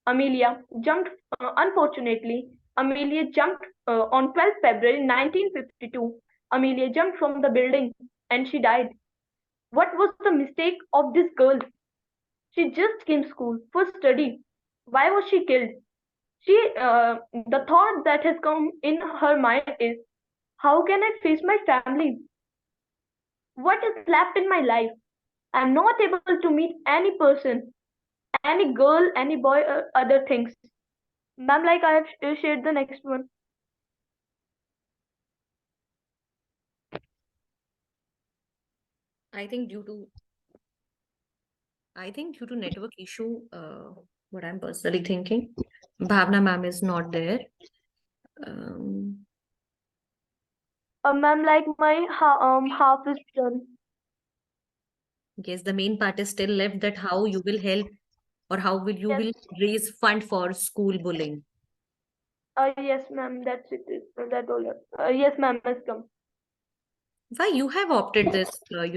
Amelia jumped, unfortunately, Amelia jumped on 12th February 1952. Amelia jumped from the building and she died. What was the mistake of this girl? She just came to school for study. Why was she killed? The thought that has come in her mind is, how can I face my family? What is left in my life? I'm not able to meet any person, any girl, any boy, or other things. Ma'am, like I have shared the next one. I think due to network issue, what I'm personally thinking. Bhavna ma'am is not there. Ma'am, like my half is done. Yes, the main part is still left, that how you will help or how will you Yes. will raise fund for school bullying. Yes, ma'am. That's it. That all. Yes, ma'am. Has come. Why you have opted this, like,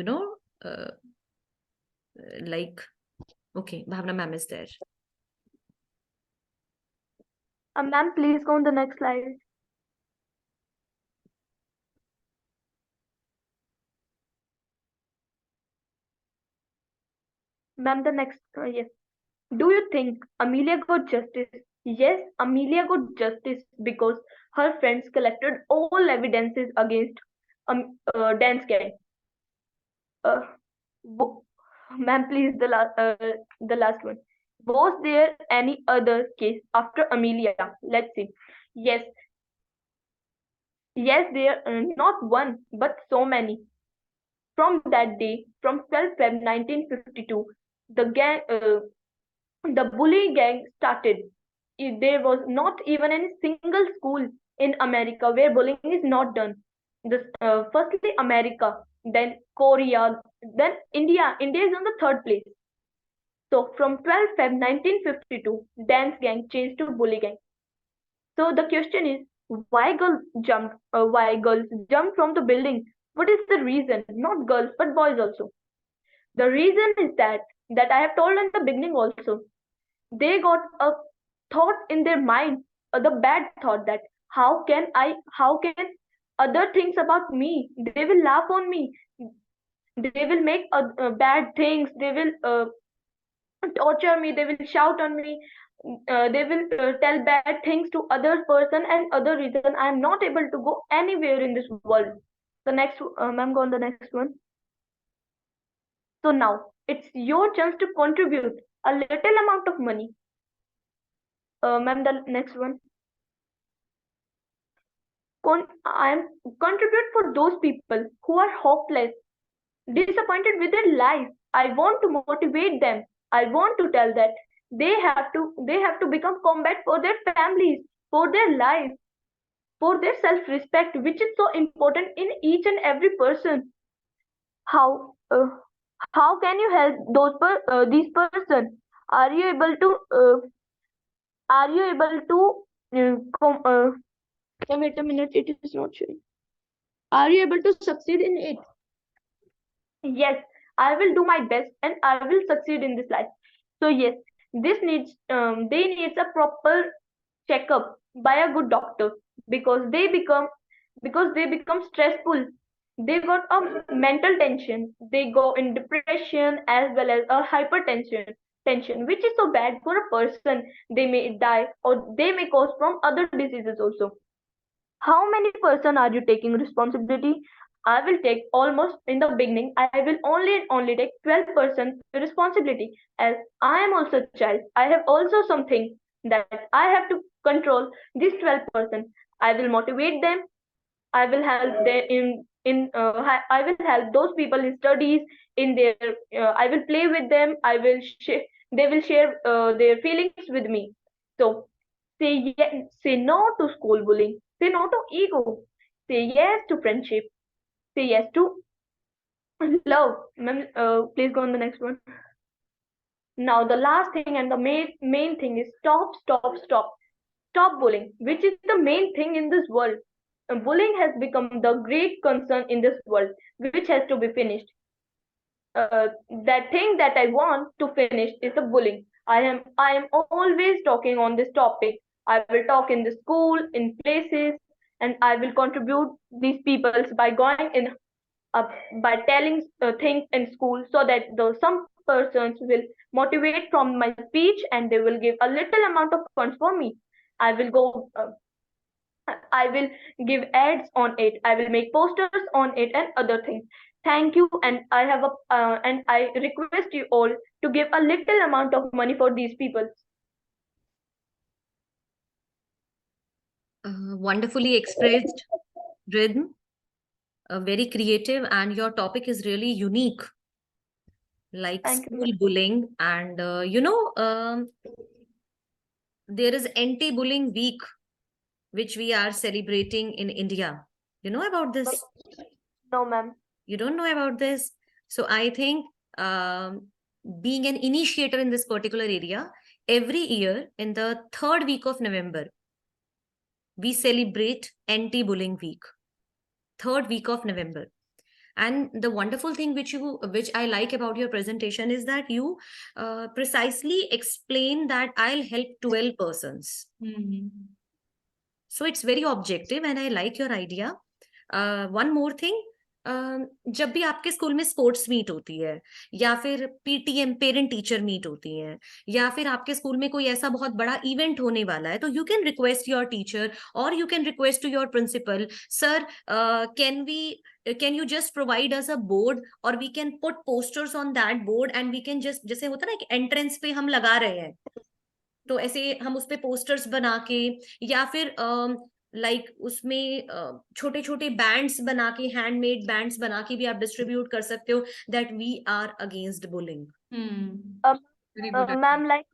okay, Bhavna ma'am is there. Ma'am, please go on the next slide. Ma'am, the next. Yes. Do you think Amelia got justice? Yes, Amelia got justice because her friends collected all evidences against Dan's gang. Uh, wo- Ma'am, please, the last one. Was there any other case after Amelia? Let's see. Yes, yes, there not one, but so many. From that day, from 12 Feb 1952, the gang, the bully gang started. There was not even a single school in America where bullying is not done. Firstly, America, then Korea, then India. India is on the third place. So from 12 Feb 1952, dance gang changed to bully gang. So the question is, why girls jumped from the building? What is the reason? Not girls, but boys also. The reason is that I have told in the beginning also. They got a thought in their mind, the bad thought that how can other things about me? They will laugh on me. They will make bad things. They will torture me. They will shout on me. They will tell bad things to other person and other reason. I am not able to go anywhere in this world. The next, ma'am, go on the next one. So now it's your chance to contribute a little amount of money. Ma'am, the next one. I am contribute for those people who are hopeless, disappointed with their life. I want to motivate them. I want to tell that they have to become combat for their families, for their life, for their self-respect, which is so important in each and every person. How how can you help these person? Are you able to are you able to wait a minute, it is not showing. Are you able to succeed in it? Yes, I will do my best and I will succeed in this life. So yes, they needs a proper checkup by a good doctor because they become stressful. They got a mental tension. They go in depression as well as a tension, which is so bad for a person. They may die or they may cause from other diseases also. How many person are you taking responsibility? I will take almost in the beginning. I will only take 12% responsibility as I am also a child. I have also something that I have to control this 12%. I will motivate them. I will help them I will help those people in studies in their. I will play with them. They will share their feelings with me. So say no to school bullying. Say no to ego. Say yes to friendship. Say yes to love. Ma'am, please go on the next one. Now the last thing and the main thing is stop bullying, which is the main thing in this world. Bullying has become the great concern in this world, which has to be finished. That thing that I want to finish is the bullying. I am always talking on this topic. I will talk in the school, in places, and I will contribute these peoples by going in uh, by telling things in school so that some persons will motivate from my speech and they will give a little amount of funds for me. I will go. I will give ads on it. I will make posters on it and other things. Thank you, and I request you all to give a little amount of money for these people. Wonderfully expressed, Rhythm. Very creative, and your topic is really unique, like Thank you, school ma'am. bullying. And there is anti-bullying week, which we are celebrating in India. You know about this? No, ma'am. You don't know about this? So I think being an initiator in this particular area, every year in the 3rd week of November, we celebrate anti-bullying week. 3rd week of November. And the wonderful thing which I like about your presentation is that you precisely explain that I'll help 12 persons. So it's very objective and I like your idea. One more thing, जब भी आपके school में sports meet होती है या फिर PTM parent teacher meet होती है या फिर आपके स्कूल में कोई ऐसा बहुत बड़ा इवेंट होने वाला है, तो you can request your teacher और you can request to your principal, sir can you just provide us a board or we can put posters on that board and we can just, जैसे होता है ना कि entrance पे हम लगा रहे हैं, तो ऐसे हम उस पे पोस्टर्स बना के या फिर लाइक उसमें छोटे छोटे बैंड्स बना के, हैंडमेड बैंड्स बना के भी आप डिस्ट्रीब्यूट कर सकते हो, that we are against bullying. Ma'am, like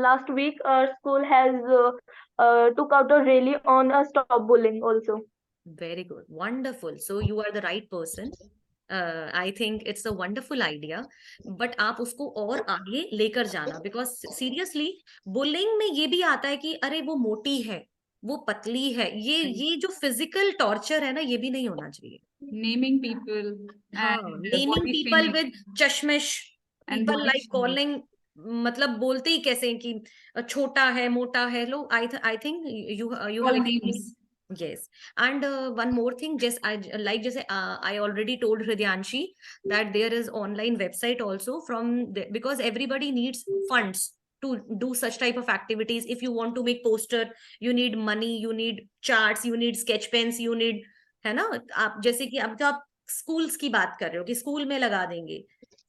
last week, our school has took out a rally on stop bullying also. Very good, wonderful. So you are the right person. I think it's a wonderful idea, but आप उसको और आगे लेकर जाना, because seriously bullying में ये भी आता है कि अरे वो मोटी है, वो पतली है, ये जो physical torture है ना, ये भी नहीं होना चाहिए. Naming people. हाँ, and naming body people shaming. with chashmish, And people body like shaming. calling, मतलब बोलते ही कैसे हैं कि छोटा है, मोटा है, लो. I think you All have names. Yes, and one more thing, just I already told Hridyanshi that there is online website also because everybody needs funds to do such type of activities. If you want to make poster, you need money, you need charts, you need sketch pens, you need, है ना. आप जैसे कि अब तो आप schools की बात कर रहे हो कि स्कूल में लगा देंगे,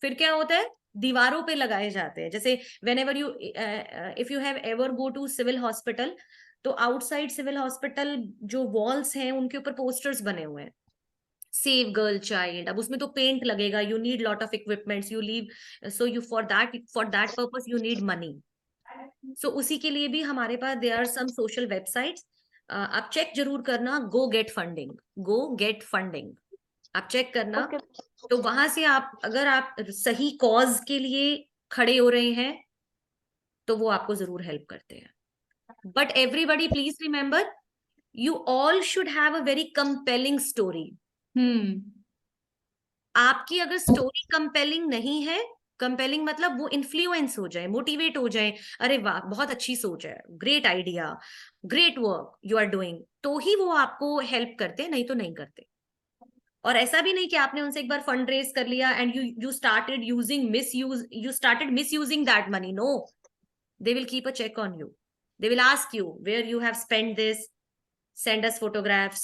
फिर क्या होता है, दीवारों पे लगाए जाते हैं. जैसे whenever you if you have ever go to civil hospital, तो आउटसाइड सिविल हॉस्पिटल जो वॉल्स हैं उनके ऊपर पोस्टर्स बने हुए हैं, सेव गर्ल चाइल्ड. अब उसमें तो पेंट लगेगा, you need lot of equipments, you leave, so you for that purpose you need money. So उसी के लिए भी हमारे पास there are some social websites, आप चेक जरूर करना. गो गेट फंडिंग, आप चेक करना. Okay. तो वहां से आप, अगर आप सही कॉज के लिए खड़े हो रहे हैं तो वो आपको जरूर हेल्प करते हैं. But everybody, please remember, you all should have a very compelling story. आपकी अगर स्टोरी कंपेलिंग नहीं है, कंपेलिंग मतलब वो इन्फ्लुएंस हो जाए, मोटिवेट हो जाए, अरे वाह बहुत अच्छी सोच है, great idea, great work you are doing, तो ही वो आपको हेल्प करते, नहीं तो नहीं करते. और ऐसा भी नहीं कि आपने उनसे एक बार फंड रेज कर लिया and you started misusing that money. No, they will keep a check on you. They will ask you where you have spent this, send us photographs,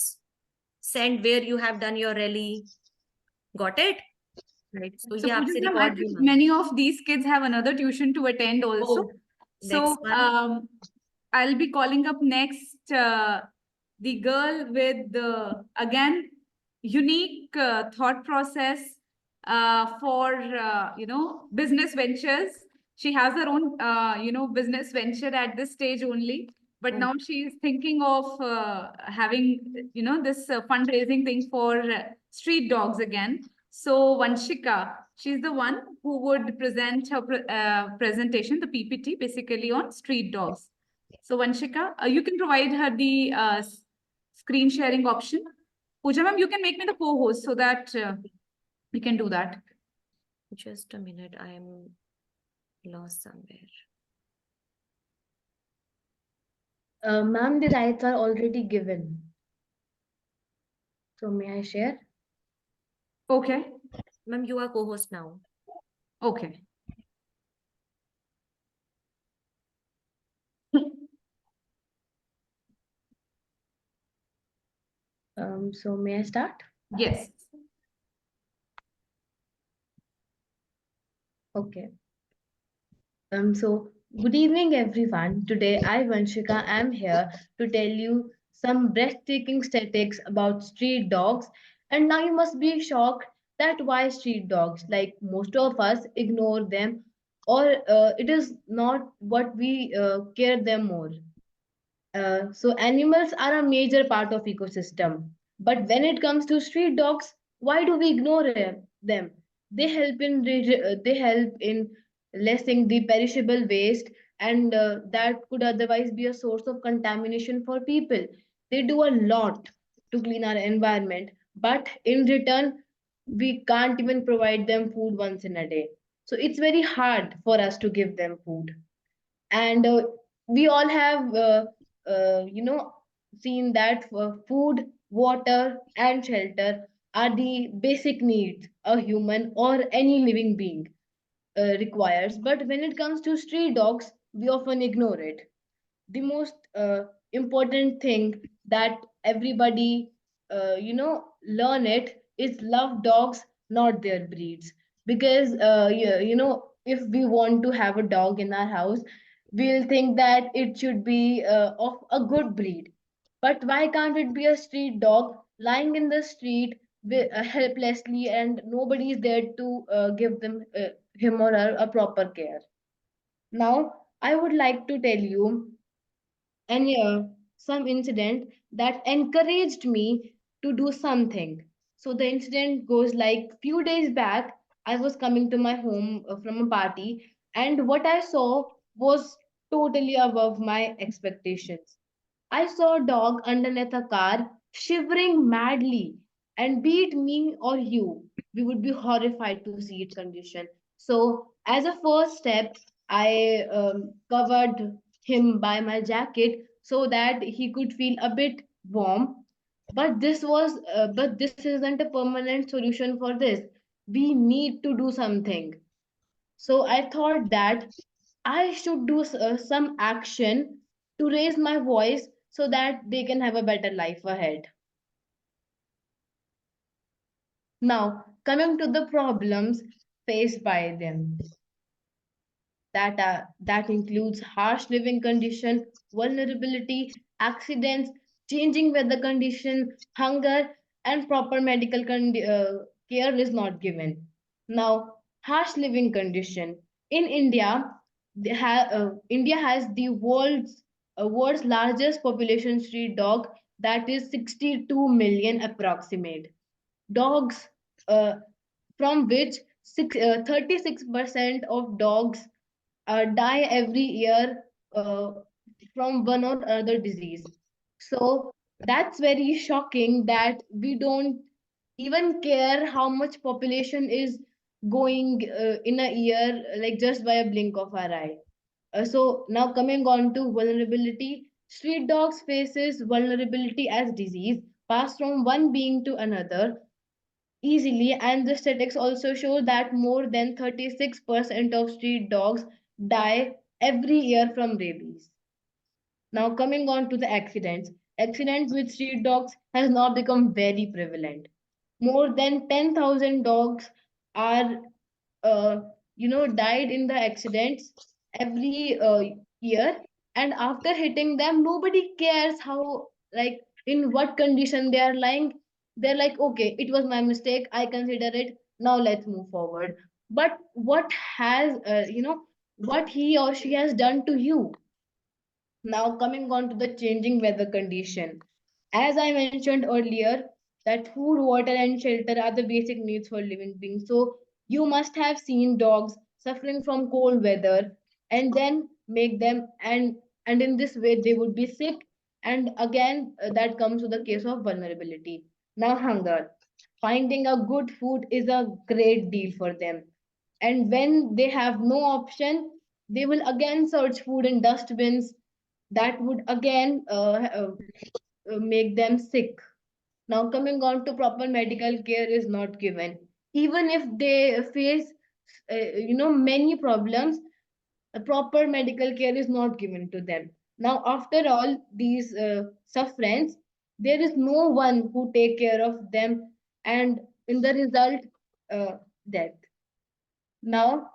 send where you have done your rally. Got it? Right. So, So ये आपसे Pooja ma'am, I record think भी many of these kids have another tuition to attend also. Oh, So next one. I'll be calling up next the girl with the again unique thought process for business ventures. She has her own business venture at this stage only, but now she is thinking of having this fundraising thing for street dogs again. So Vanshika, she's the one who would present her presentation, the PPT, basically on street dogs. So Vanshika, you can provide her the screen sharing option. Pooja ma'am, you can make me the co-host so that we can do that. Just a minute, I am lost somewhere. Ma'am, the rights are already given. So may I share? Okay. Ma'am, you are co-host now. Okay. So may I start? Yes. Okay. So good evening, everyone. Today, I, Vanshika, am here to tell you some breathtaking statistics about street dogs. And now you must be shocked that why street dogs? Like most of us ignore them or it is not what we care them more. So animals are a major part of ecosystem. But when it comes to street dogs, why do we ignore them? They help in lessening the perishable waste, and that could otherwise be a source of contamination for people. They do a lot to clean our environment, but in return, we can't even provide them food once in a day. So it's very hard for us to give them food, and we all have seen that food, water and shelter are the basic needs a human or any living being requires. But when it comes to street dogs, we often ignore it. The most important thing that everybody learn it is love dogs, not their breeds. Because if we want to have a dog in our house, we'll think that it should be of a good breed. But why can't it be a street dog lying in the street helplessly, and nobody is there to give them him or her a proper care? Now I would like to tell you and some incident that encouraged me to do something. So the incident goes like, few days back, I was coming to my home from a party, and what I saw was totally above my expectations. I saw a dog underneath a car shivering madly, and be it me or you, we would be horrified to see its condition. So, as a first step, I covered him by my jacket so that he could feel a bit warm. But this isn't a permanent solution for this. We need to do something. So I thought that I should do some action to raise my voice so that they can have a better life ahead. Now, coming to the problems faced by them, that includes harsh living condition, vulnerability, accidents, changing weather condition, hunger, and proper medical care is not given. Now, harsh living condition in India, India has the world's largest population street dog, that is 62 million approximate dogs, uh, from which 36% of dogs die every year from one or other disease. So that's very shocking that we don't even care how much population is going in a year, like just by a blink of our eye. So now coming on to vulnerability, street dogs faces vulnerability as disease passed from one being to another easily, and the statistics also show that more than 36% of street dogs die every year from rabies. Now coming on to the accidents. Accidents with street dogs has now become very prevalent. More than 10,000 dogs are uh, died in the accidents every year, and after hitting them, nobody cares how, like, in what condition they are lying. They're like, okay, it was my mistake, I consider it, now let's move forward. But what has what he or she has done to you? Now coming on to the changing weather condition, as I mentioned earlier, that food, water, and shelter are the basic needs for living beings. So you must have seen dogs suffering from cold weather, and then make them, and in this way they would be sick, and again that comes to the case of vulnerability. Now hunger. Finding a good food is a great deal for them, and when they have no option, they will again search food in dustbins. That would again make them sick. Now, coming on to proper medical care is not given. Even if they face, many problems, a proper medical care is not given to them. Now, after all these sufferance, there is no one who take care of them, and in the result, death. Now,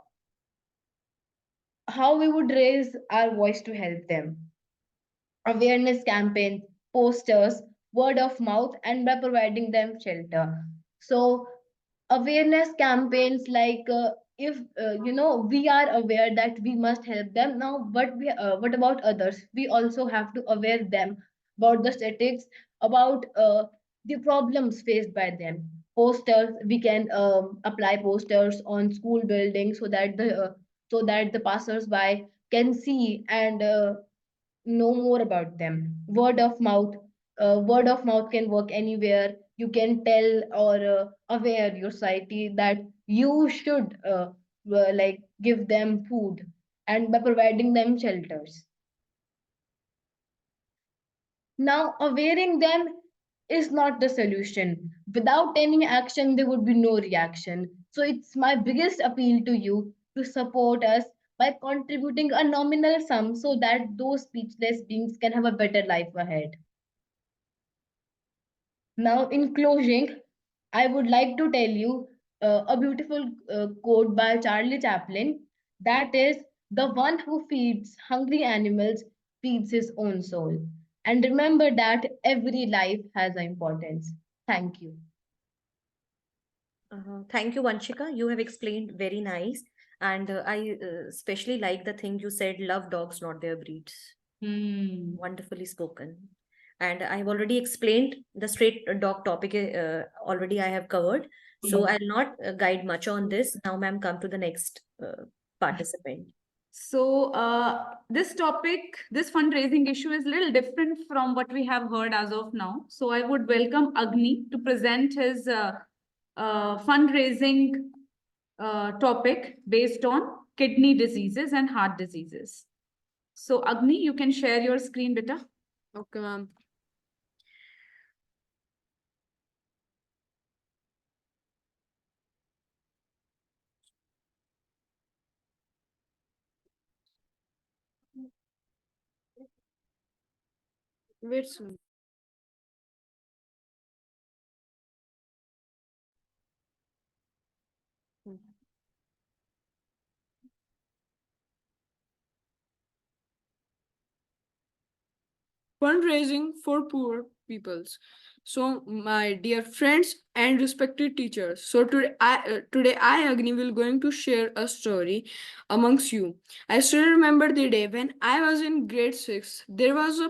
how we would raise our voice to help them? Awareness campaigns, posters, word of mouth, and by providing them shelter. So, awareness campaigns like if we are aware that we must help them, now what about others? We also have to aware them about the statics, about the problems faced by them. Posters, we can apply posters on school buildings so that the passers-by can see and know more about them. Word of mouth can work anywhere. You can tell or aware your society that you should like give them food, and by providing them shelters. Now, awareing them is not the solution. Without any action, there would be no reaction. So it's my biggest appeal to you to support us by contributing a nominal sum so that those speechless beings can have a better life ahead. Now, in closing, I would like to tell you a beautiful quote by Charlie Chaplin, that is, the one who feeds hungry animals feeds his own soul. And remember that every life has an importance. Thank you. Thank you, Vanshika. You have explained very nice. And I especially like the thing you said, love dogs, not their breeds. Wonderfully spoken. And I've already explained the straight dog topic, already I have covered. So I'll not guide much on this. Now, ma'am, come to the next participant. So this topic, this fundraising issue is a little different from what we have heard as of now. So I would welcome Agni to present his fundraising topic based on kidney diseases and heart diseases. So Agni, you can share your screen, beta. Okay, ma'am. Wait soon. Fundraising for poor peoples. So, my dear friends and respected teachers, so today I Agni will going to share a story amongst you. I still remember the day when I was in grade 6. There was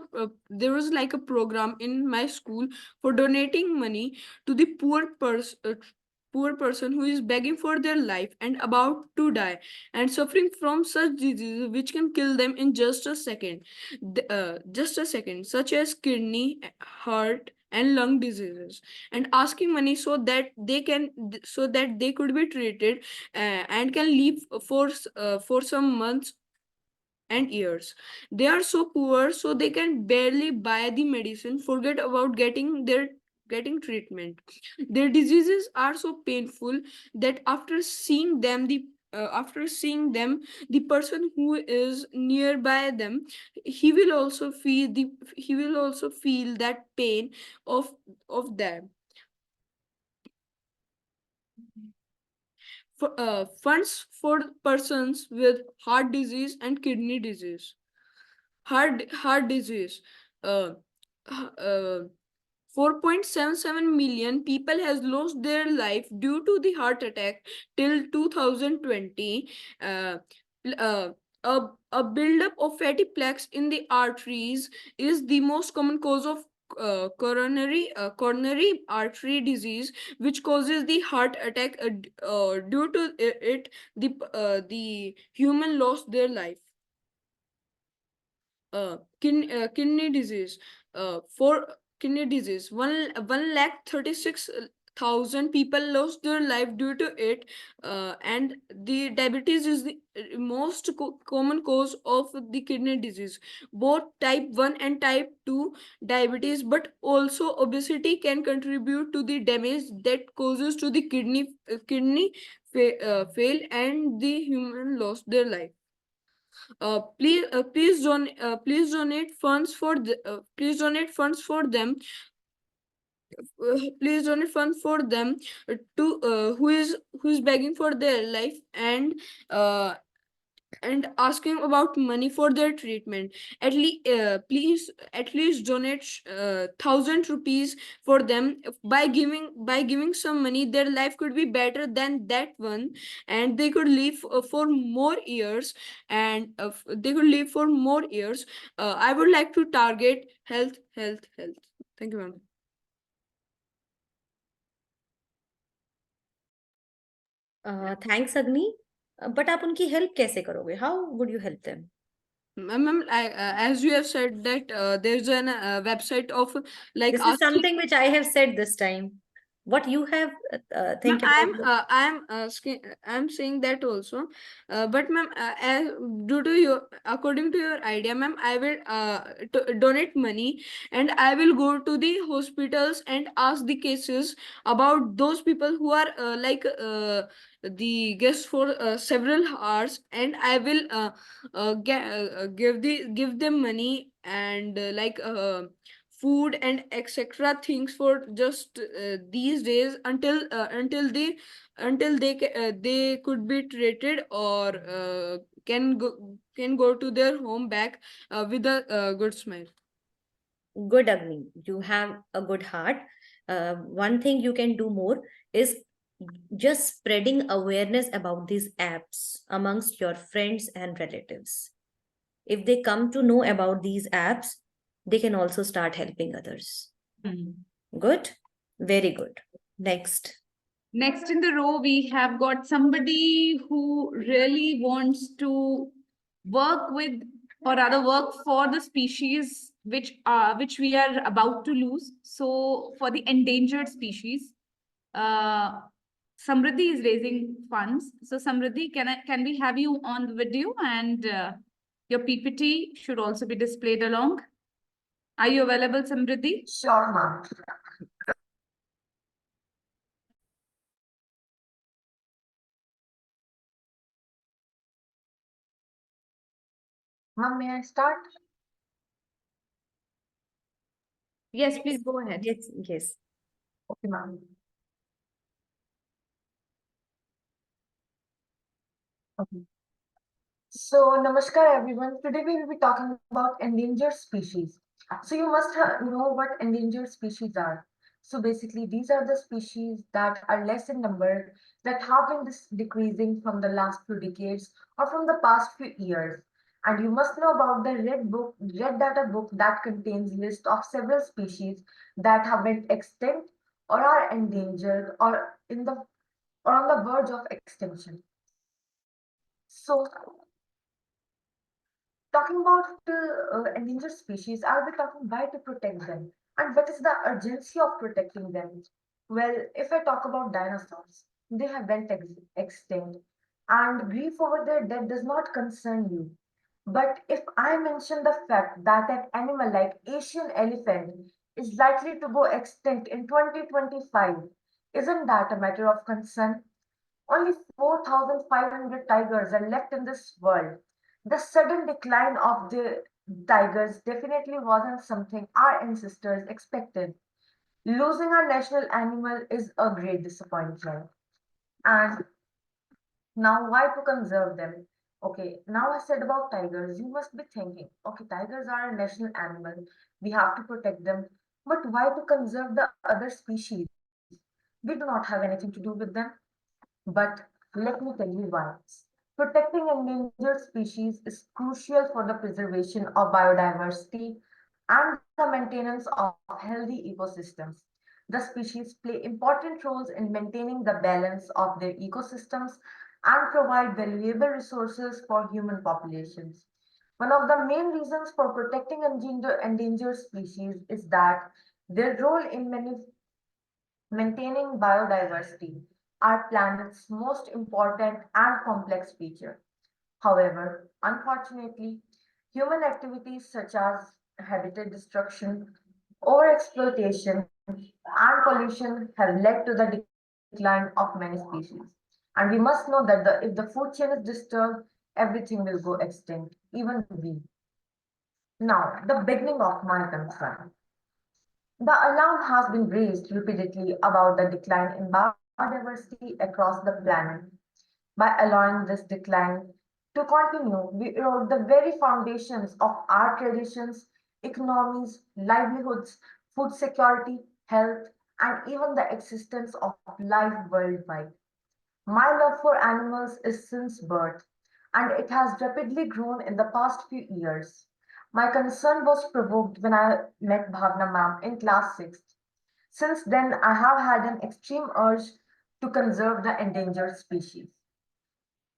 like a program in my school for donating money to the poor person who is begging for their life and about to die and suffering from such diseases which can kill them in just a second. Such as kidney, heart, and lung diseases, and asking money so that they could be treated and can live for some months and years. They are so poor, so they can barely buy the medicine. Forget about getting treatment. Their diseases are so painful that after seeing them, the person who is nearby them, he will also feel that pain of them. Funds for persons with heart disease and kidney disease. Heart disease. Uh, uh, 4.77 million people has lost their life due to the heart attack till 2020. Uh, uh, a buildup of fatty plaques in the arteries is the most common cause of coronary artery disease, which causes the heart attack. Due to it, the human lost their life. Kidney disease. For kidney disease, 1,36,000 people lost their life due to it, and the diabetes is the most common cause of the kidney disease. Both type 1 and type 2 diabetes, but also obesity can contribute to the damage that causes to the kidney fail and the human lost their life. Please donate funds for please donate funds for them. Please donate funds for them to who is begging for their life, and and asking about money for their treatment. Please at least donate 1,000 rupees for them. By giving some money, their life could be better than that one, and they could live for more years, and they could live for more years. I would like to target health, health, health. Thank you, ma'am. Thanks, Agni. But आप उनकी help कैसे करोगे? How would you help them? Ma'am, as you have said that there's an website of like This is something which I have said this time. What you have think Ma'am, about? I'm saying that also, but ma'am, due to your, according to your idea, ma'am, I will donate money, and I will go to the hospitals and ask the cases about those people who are the guests for several hours, and I will give them money, and food and etc things for just these days until they could be treated, or can go to their home back with a good smile. Good, Agni. You have a good heart. One thing you can do more is just spreading awareness about these apps amongst your friends and relatives. If they come to know about these apps, they can also start helping others. Good? Very good. Next. Next in the row, we have got somebody who really wants to work with, or rather work for, the species which we are about to lose. So for the endangered species, Samriddhi is raising funds. So Samriddhi, can we have you on the video, and your PPT should also be displayed along. Are you available, Samriddhi? Sure, ma'am. Ma'am, may I start? Yes, please go ahead. Yes, yes. Okay, ma'am. Okay. So, namaskar everyone. Today we will be talking about endangered species. So you must know what endangered species are. So basically, these are the species that are less in number, that have been decreasing from the last few decades or from the past few years. And you must know about the Red Data book that contains list of several species that have been extinct or are endangered or or on the verge of extinction. So talking about endangered species, I'll be talking why to protect them and what is the urgency of protecting them. Well, if I talk about dinosaurs, they have went extinct, and grief over their death does not concern you. But if I mention the fact that an animal like Asian elephant is likely to go extinct in 2025, isn't that a matter of concern? Only 4,500 tigers are left in this world. The sudden decline of the tigers definitely wasn't something our ancestors expected. Losing our national animal is a great disappointment. And now, why to conserve them? Okay, now I said about tigers, you must be thinking, okay, tigers are a national animal, we have to protect them, but why to conserve the other species? We do not have anything to do with them. But let me tell you why. Protecting endangered species is crucial for the preservation of biodiversity and the maintenance of healthy ecosystems. The species play important roles in maintaining the balance of their ecosystems and provide valuable resources for human populations. One of the main reasons for protecting endangered species is that their role in maintaining biodiversity, our planet's most important and complex feature. However, unfortunately, human activities such as habitat destruction, overexploitation, and pollution have led to the decline of many species. And we must know that if the food chain is disturbed, everything will go extinct, even we. Now, the beginning of my concern. The alarm has been raised repeatedly about the decline in biodiversity across the planet. By allowing this decline, To continue, we erode the very foundations of our traditions, economies, livelihoods, food security, health, and even the existence of life worldwide. My love for animals is since birth, and it has rapidly grown in the past few years. My concern was provoked when I met Bhavna ma'am in class 6th. Since then, I have had an extreme urge to conserve the endangered species.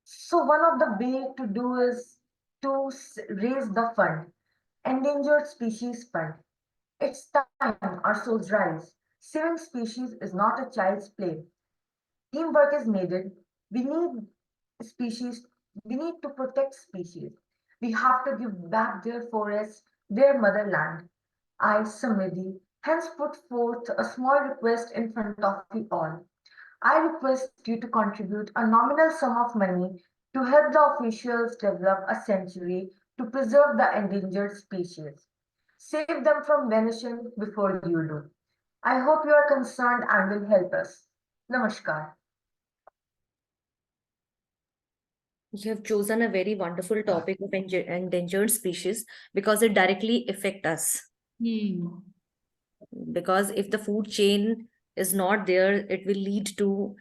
So one of the way to do is to raise the fund, Endangered Species Fund. It's time our souls rise. Saving species is not a child's play. Teamwork is needed. We need species. We need to protect species. We have to give back their forests, their motherland. I, Samriddhi, hence put forth a small request in front of you all. I request you to contribute a nominal sum of money to help the officials develop a sanctuary to preserve the endangered species. Save them from vanishing before you do. I hope you are concerned and will help us. Namaskar. You have chosen a very wonderful topic of endangered species because it directly affects us. Because if the food chain is not there, it will lead to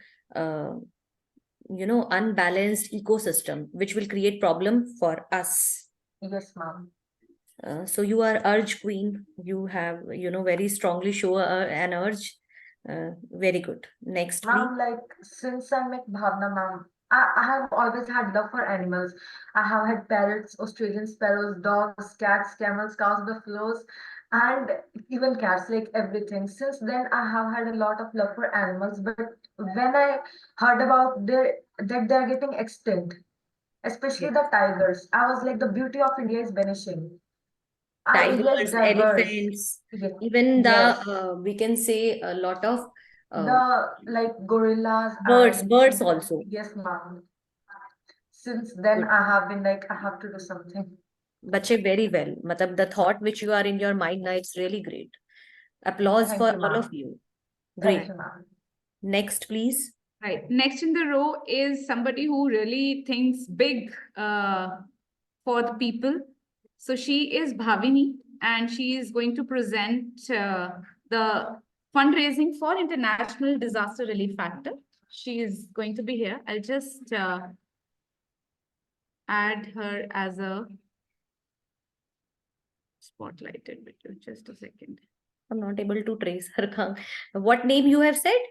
unbalanced ecosystem, which will create problem for us. Yes, ma'am. So you are urge queen. You have very strongly show an urge. Very good. Next, please. Ma'am, like since I met Bhavna ma'am, I have always had love for animals. I have had parrots, Australian sparrows, dogs, cats, camels, cows, buffaloes, and even cats, like everything. Since then, I have had a lot of love for animals. But when I heard about that they're getting extinct, especially the tigers, I was like, the beauty of India is vanishing. It's less Tigers, diverse. elephants, Yes. even Yes. we can say a lot of The like gorillas birds and also. yes, ma'am. Since then, I have been like, I have to do something. Bache, very well. Matlab, the thought which you are in your mind now, it's really great. Applause Thank for you, all ma'am. of you. Thank Great. you, ma'am. Next, please. Right. Next in the row is somebody who really thinks big for the people. So she is Bhavini, and she is going to present the fundraising for International Disaster Relief Factor. She is going to be here. I'll just add her as a spotlighted video. Just a second. I'm not able to trace her. What name you have said?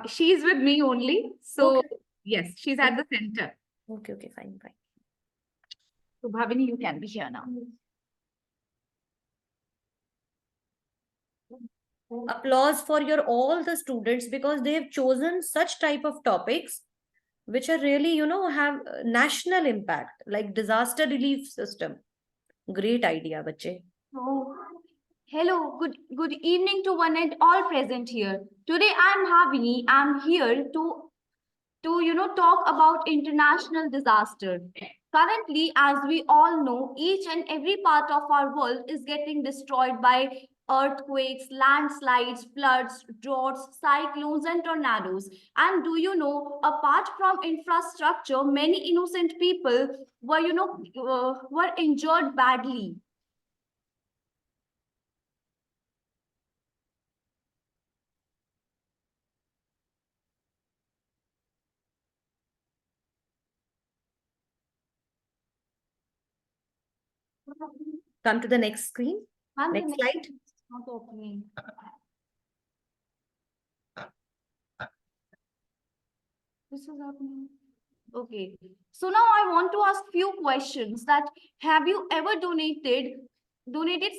She's with me only. So Okay. yes, she's at the center. Okay, fine. So Bhavini, you can be here now. Applause for all the students because they have chosen such type of topics which are really, have national impact, like disaster relief system. Great idea, bache. Oh, hello, good evening to one and all present here. Today I'm Bhavini. I'm here to talk about international disaster. Currently, as we all know, each and every part of our world is getting destroyed by earthquakes, landslides, floods, droughts, cyclones, and tornadoes. And do you know, apart from infrastructure, many innocent people were injured badly. Come to the next screen. Ma'am, the Next next slide. is not opening. This is happening. Okay. So now I want to ask few questions that have you ever donated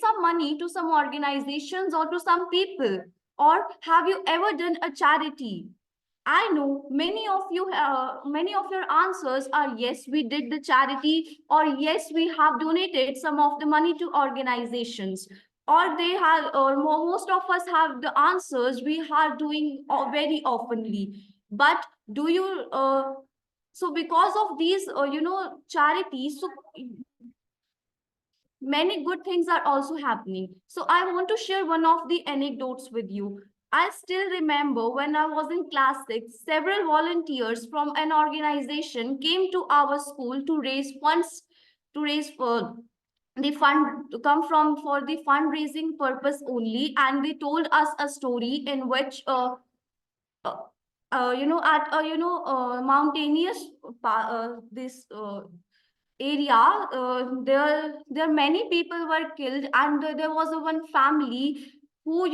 some money to some organizations or to some people, or have you ever done a charity? I know many of your answers are yes, we did the charity, or yes, we have donated some of the money to organizations, or they have, or most of us have the answers we are doing very oftenly. But do you? So because of these, charities, so many good things are also happening. So I want to share one of the anecdotes with you. I still remember when I was in class 6, several volunteers from an organization came to our school to raise funds, to raise for the fund, to come from for the fundraising purpose only, and they told us a story in which uh, at mountainous this area, there many people were killed, and there was a one family who,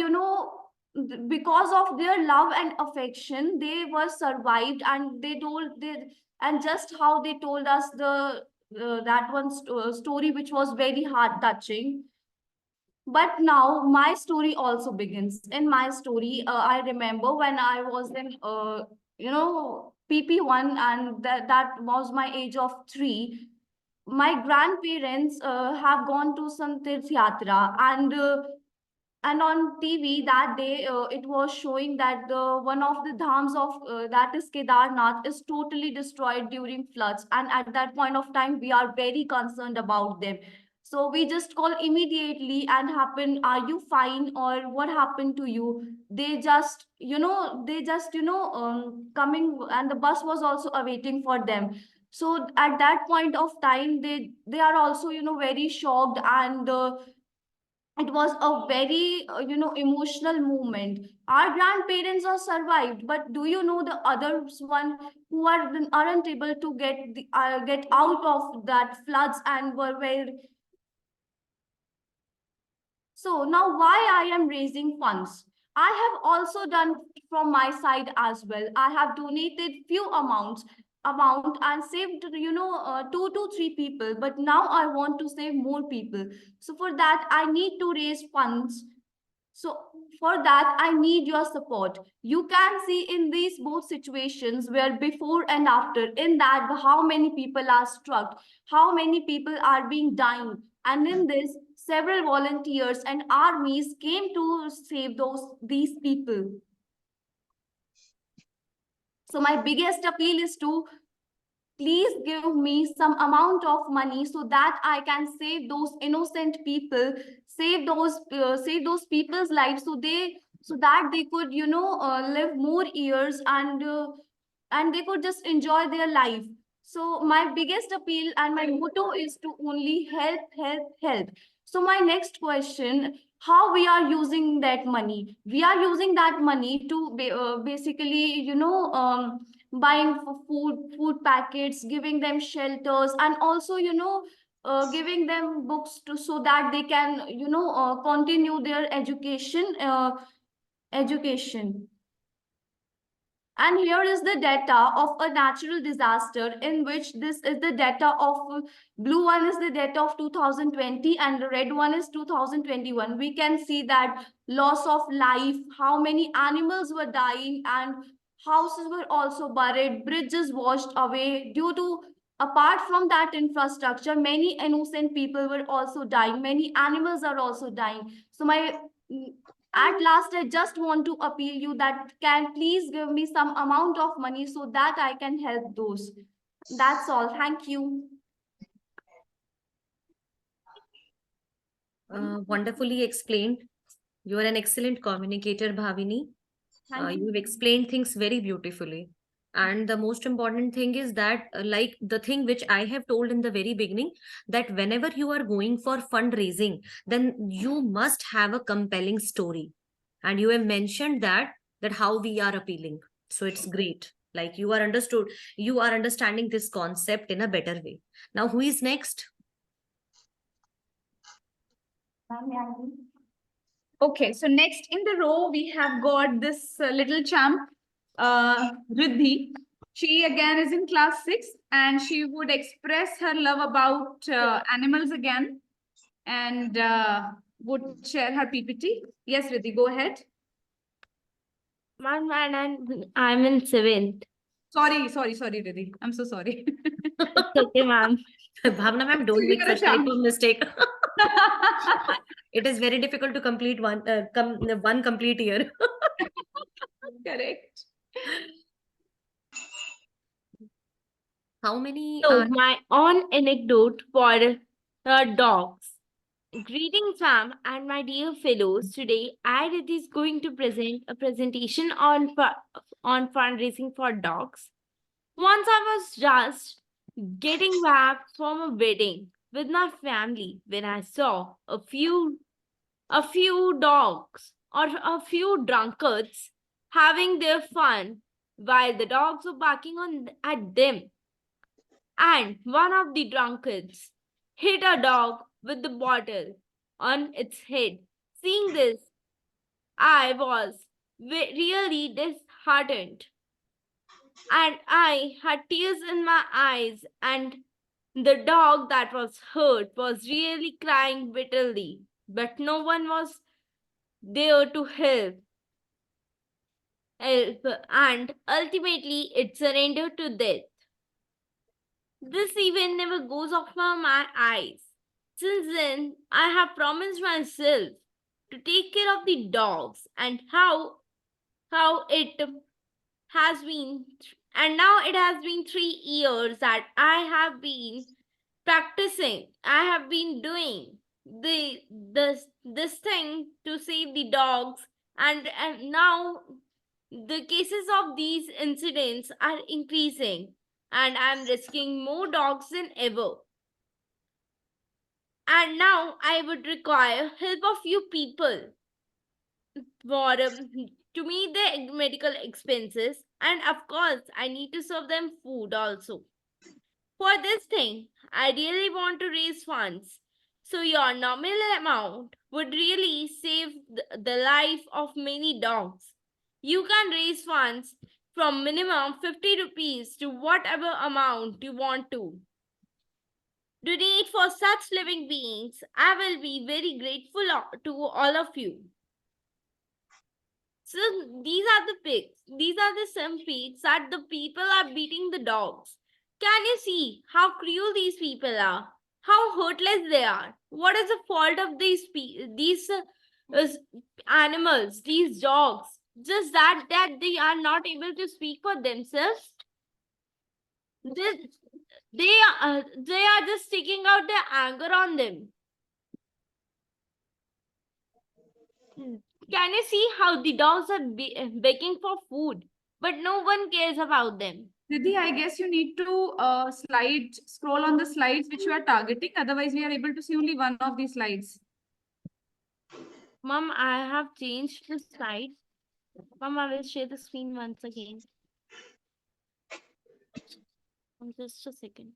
because of their love and affection, they were survived, and and just how they told us the that one story, which was very heart touching. But now my story also begins. In my story, I remember when I was in, PP1, and that was my age of 3. My grandparents have gone to some Tirth Yatra, and on TV that day, it was showing that the one of the dhams of that is Kedarnath is totally destroyed during floods, and at that point of time we are very concerned about them. So we just call immediately and happen, are you fine, or what happened to you? They just coming, and the bus was also awaiting for them. So at that point of time, they are also, very shocked, and it was a very emotional moment. Our grandparents are survived, but do you know the others one who aren't able to get out of that floods, and were very. So now why I am raising funds? I have also done from my side as well. I have donated few amount and saved, 2 to 3 people, but now I want to save more people. So for that I need to raise funds. So for that, I need your support. You can see in these both situations, where before and after, in that how many people are struck, how many people are being dying. And in this, several volunteers and armies came to save these people. So my biggest appeal is to please give me some amount of money so that I can save those innocent people, save those people's lives, so that they could, live more years, and they could just enjoy their life. So my biggest appeal and my motto is to only help, help, help. So my next question, how we are using that money? We are using that money to basically, buying for food packets, giving them shelters, and also, giving them books to, so that they can, continue their education. And here is the data of a natural disaster, in which this is the data of blue one is the data of 2020, and the red one is 2021. We can see that loss of life, how many animals were dying, and houses were also buried, bridges washed away due to, apart from that infrastructure, many innocent people were also dying, many animals are also dying. So at last, I just want to appeal you that can please give me some amount of money so that I can help those. That's all. Thank you. Wonderfully explained. You are an excellent communicator, Bhavini. Thank you. You've explained things very beautifully. And the most important thing is that, like the thing which I have told in the very beginning, that whenever you are going for fundraising, then you must have a compelling story. And you have mentioned that how we are appealing. So it's great. Like you are understanding this concept in a better way. Now, who is next? Okay, so next in the row, we have got this little champ, Riddhi. She again is in class 6, and she would express her love about animals again, and would share her PPT. Yes, Riddhi, go ahead. Ma'am, and I'm in 7th. Sorry, Riddhi. I'm so sorry. It's okay, ma'am. Bhavna ma'am, don't make You're a such type champ. of mistake. It is very difficult to complete one complete year. Correct. How many So, my own anecdote for dogs. Greetings, ma'am, and my dear fellows. Today, I is going to present a presentation on fundraising for dogs. Once I was just getting back from a wedding with my family when I saw a few dogs or a few drunkards having their fun while the dogs were barking at them. And one of the drunkards hit a dog with the bottle on its head. Seeing this, I was really disheartened, and I had tears in my eyes, and the dog that was hurt was really crying bitterly, but no one was there to help, and ultimately it surrendered to death. This event never goes off my eyes. Since then, I have promised myself to take care of the dogs, and how it has been, and now it has been 3 years that I have been practicing. I have been doing this thing to save the dogs, and now the cases of these incidents are increasing, and I'm rescuing more dogs than ever. And now I would require help of you people for to meet their medical expenses, and of course I need to serve them food also. For this thing, I really want to raise funds, so your nominal amount would really save the life of many dogs. You can raise funds from minimum 50 rupees to whatever amount you want to. Donate for such living beings. I will be very grateful to all of you. So these are the pigs. These are the some pigs that the people are beating the dogs. Can you see how cruel these people are? How hurtless they are? What is the fault of these animals, these dogs? Just that they are not able to speak for themselves. They are just taking out their anger on them. Can you see how the dogs are begging for food, but no one cares about them? Nidhi, I guess you need to scroll on the slides which you are targeting. Otherwise, we are able to see only one of these slides. Mom, I have changed the slide. Mom, I will share the screen once again. Just a second.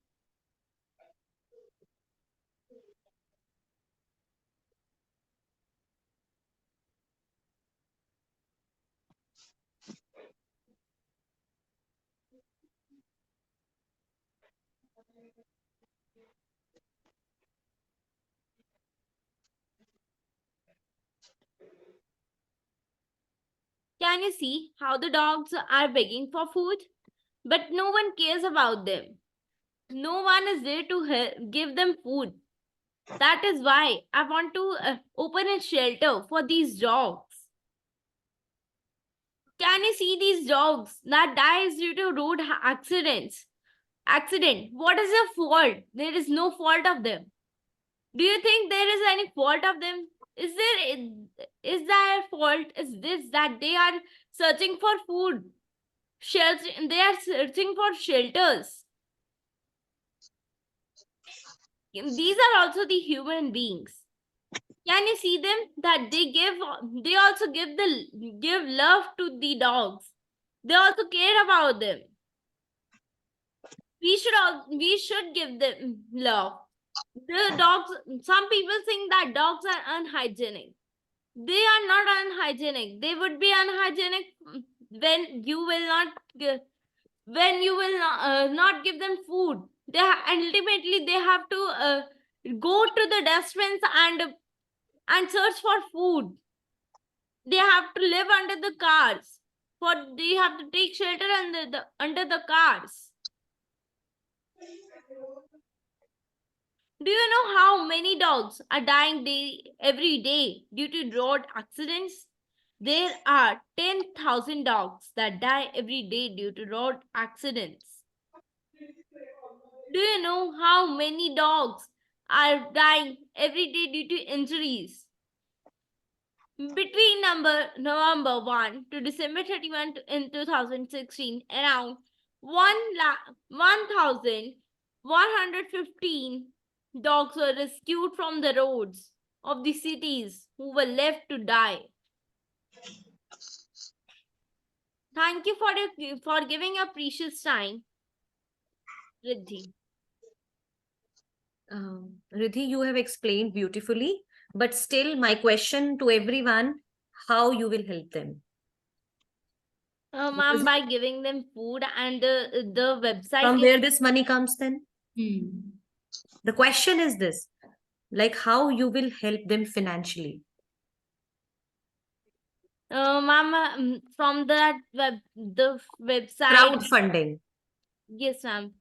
Can you see how the dogs are begging for food? But no one cares about them. No one is there to give them food. That is why I want to open a shelter for these dogs. Can you see these dogs that dies due to road accidents? What is their fault? There is no fault of them. Do you think there is any fault of them? Is their fault is this that they are searching for food? They are searching for shelters. These are also the human beings. Can you see them that they also give love to the dogs. They also care about them. We should give them love. The dogs, some people think that dogs are unhygienic. They are not unhygienic. They would be unhygienic when you will not give them food. Ultimately they have to go to the dustbins and search for food. They have to live under the cars. They have to take shelter under the cars. Do you know how many dogs are dying every day due to road accidents? There are 10,000 dogs that die every day due to road accidents. Do you know how many dogs are dying every day due to injuries. Between November 1 to December 31 in 2016, around 1,115 dogs were rescued from the roads of the cities who were left to die. Thank you for giving your precious time, Riddhi. Riddhi, you have explained beautifully, but still my question to everyone, how you will help them? Ma'am, Because- by giving them food and the website From is- where this money comes then? The question is this, like how you will help them financially? ma'am, from the website. Crowdfunding. Yes, ma'am.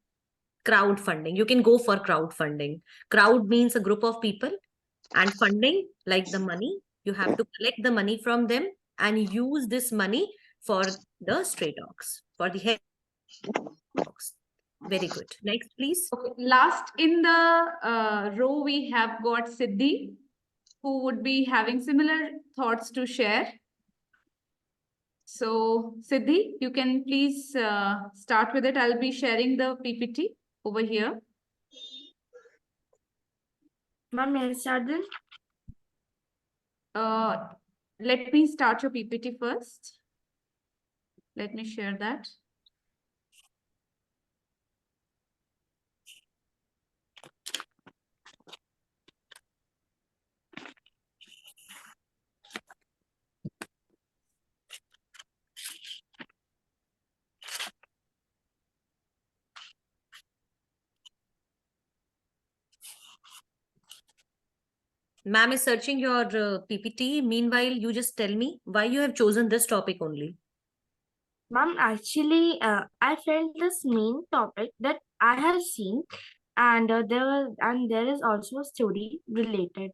Crowdfunding. You can go for crowdfunding. Crowd means a group of people, and funding, like the money, you have to collect the money from them and use this money for the stray dogs, for the head dogs. Very good. Next, please. Okay, last in the row, we have got Siddhi, who would be having similar thoughts to share. So, Siddhi, you can please start with it. I'll be sharing the PPT over here. Ma'am, may I start then? Let me start your PPT first. Let me share that. Ma'am is searching your PPT. Meanwhile, you just tell me why you have chosen this topic only. Ma'am, actually, I felt this main topic that I have seen, and there is also a story related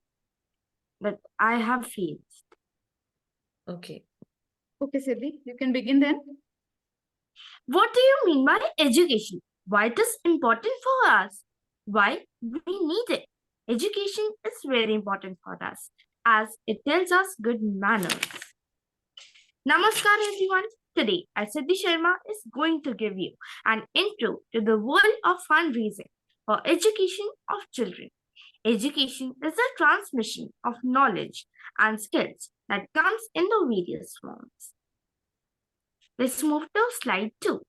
that I have faced. Okay. Okay, Siddhi, you can begin then. What do you mean by education? Why it is important for us? Why we need it? Education is very important for us as it tells us good manners. Namaskar everyone. Today, Siddhi Sharma is going to give you an intro to the world of fundraising for education of children. Education is the transmission of knowledge and skills that comes in the various forms. Let's move to slide 2.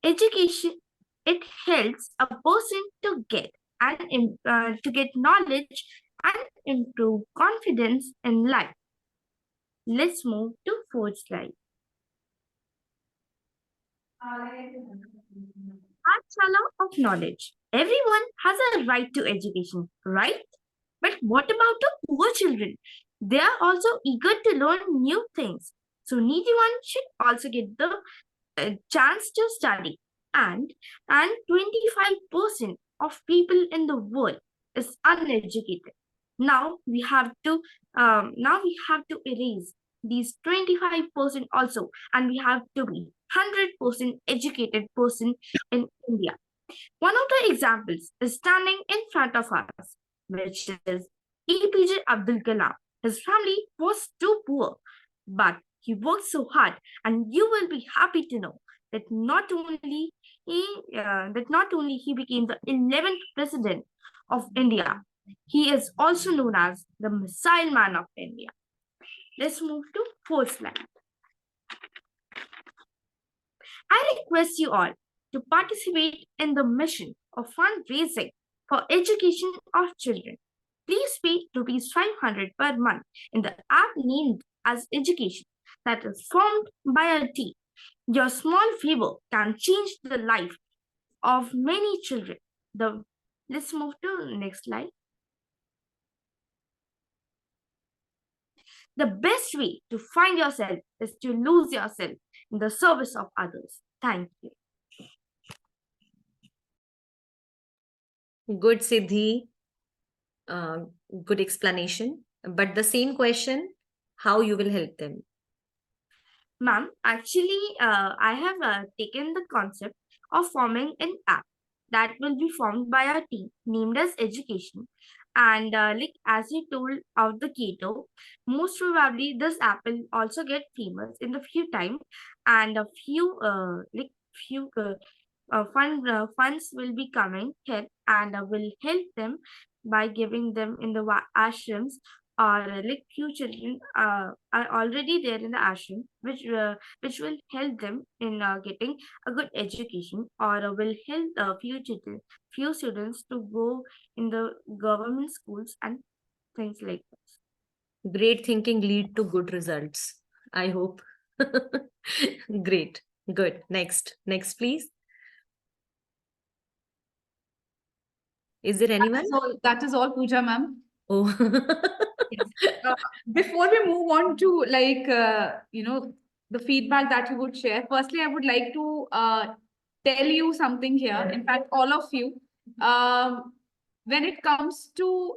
Education, it helps a person to get knowledge and improve confidence in life. Let's move to 4th slide. Pathshala of knowledge. Everyone has a right to education, right? But what about the poor children? They are also eager to learn new things. So needy ones should also get the chance to study. And 25% of people in the world is uneducated. Now we have to erase these 25% also, and we have to be 100% educated person in India. One of the examples is standing in front of us, which is APJ Abdul Kalam. His family was too poor, but he worked so hard, and you will be happy to know that not only he became the 11th president of India, he is also known as the Missile Man of India. Let's move to 4th slide. I request you all to participate in the mission of fundraising for education of children. Please pay ₹500 per month in the app named as Education that is formed by a team. Your small favor can change the life of many children. Let's move to the next slide. The best way to find yourself is to lose yourself in the service of others. Thank you. Good, Siddhi. Good explanation. But the same question, how you will help them? Ma'am, actually, I have taken the concept of forming an app that will be formed by our team named as Education. And like as you told of the keto, most probably this app will also get famous in the few time, and a few funds will be coming here and will help them by giving them in the ashrams, or like few children are already there in the ashram, which will help them in getting a good education, or will help few students to go in the government schools and things like this. Great thinking lead to good results, I hope. Great. Good. Next, please. Is there anyone? That is all, Pooja ma'am. Oh. Before we move on to the feedback that you would share, firstly, I would like to tell you something here. In fact, all of you, when it comes to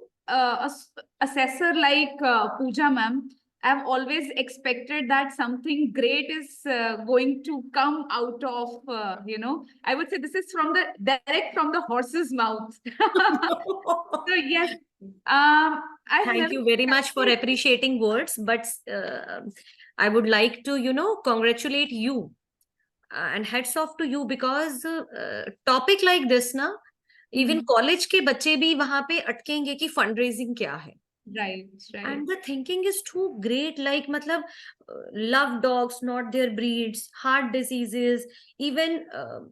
assessor like Pooja ma'am, I've always expected that something great is going to come out of, I would say this is direct from the horse's mouth. So yes, Thank you very much for appreciating words, but I would like to, congratulate you and hats off to you, because topic like this na, even college के बच्चे भी वहां पे अटकेंगे कि fundraising क्या है. Right. And the thinking is too great, like matlab, love dogs, not their breeds, heart diseases, even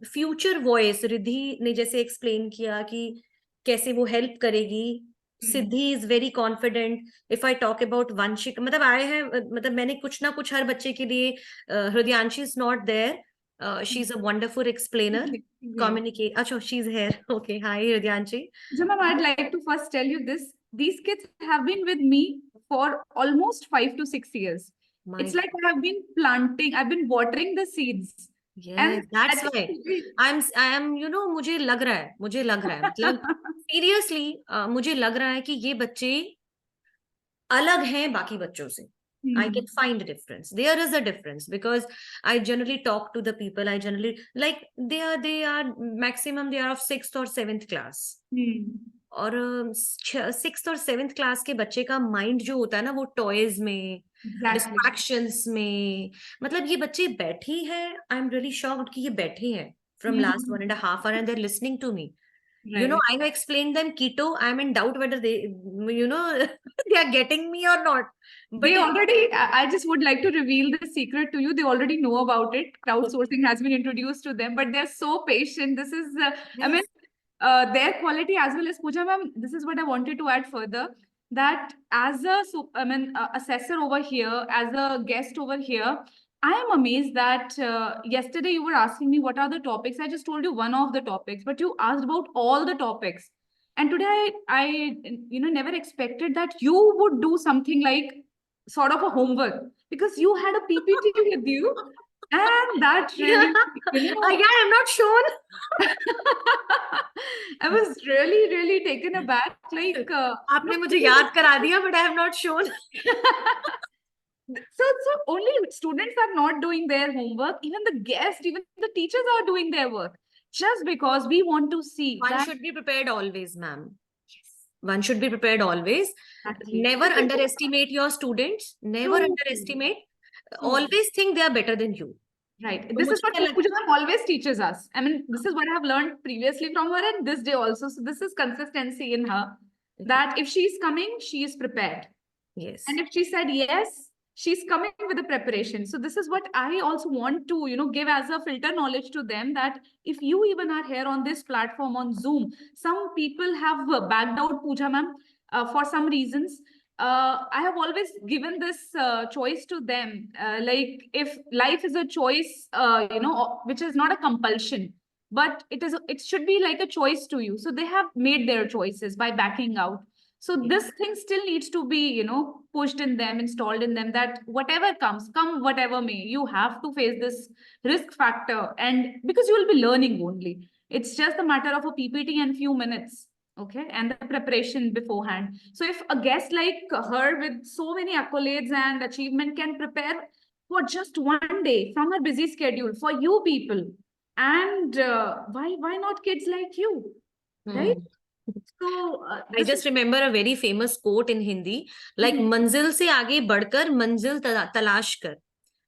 future voice, Riddhi ने जैसे explain किया कि कैसे वो help करेगी. Siddhi is very confident. If I talk about Vanshik, मैंने कुछ ना कुछ हर बच्चे के लिए, Hrudyanshi is not there. She's a wonderful explainer. Communicate. Achha, she's here. Okay. Hi, Hrudyanshi. Ma'am, I'd like to first tell you this. These kids have been with me for almost 5 to 6 years. It's like I've been watering the seeds. Yes, and that's why I am, मुझे लग रहा है मतलब seriously, मुझे लग रहा है कि ये बच्चे अलग हैं बाकी बच्चों से. I can find a difference. There is a difference, because I generally talk to the people. I generally like they are maximum they are of 6th or 7th class. और 6th और 7th class के बच्चे का mind जो होता है ना, वो toys में, distractions में, मतलब ये बच्चे बैठे हैं. I'm really shocked कि ये बैठे हैं from last 1.5 hours and they're listening to me. Right. I have explained them keto. I'm in doubt whether they, they are getting me or not. But they already, I just would like to reveal the secret to you. They already know about it. Crowdsourcing has been introduced to them, but they're so patient. This is, yes. Their quality as well as Pooja ma'am. This is what I wanted to add further. That as a, assessor over here, as a guest over here, I am amazed that yesterday you were asking me what are the topics. I just told you one of the topics, but you asked about all the topics. And today I never expected that you would do something like sort of a homework, because you had a PPT with you. And that really, I'm not shown. I was really, really taken aback. Like, आपने मुझे याद करा दिया, but I have not shown. So only students are not doing their homework. Even the guests, even the teachers are doing their work. Just because we want to see. One should be prepared always, ma'am. Yes. One should be prepared always. Exactly. Never underestimate your students. Never underestimate. Always think they are better than you. Right. This is what Pooja always teaches us. I mean, this is what I have learned previously from her and this day also. So this is consistency in her. That if she's coming, she is prepared. Yes. And if she said yes, she's coming with a preparation. So this is what I also want to, give as a filter knowledge to them, that if you even are here on this platform on Zoom, some people have backed out Pooja ma'am for some reasons. I have always given this choice to them. Like if life is a choice, which is not a compulsion, but it should be like a choice to you. So they have made their choices by backing out. So this thing still needs to be, pushed in them, installed in them, that whatever comes, come whatever may, you have to face this risk factor. And because you will be learning only. It's just a matter of a PPT and few minutes. Okay. And the preparation beforehand. So if a guest like her with so many accolades and achievement can prepare for just one day from her busy schedule for you people, and why not kids like you, right? So I this just remember a very famous quote in Hindi, like मंजिल से आगे बढ़कर मंजिल तलाश कर,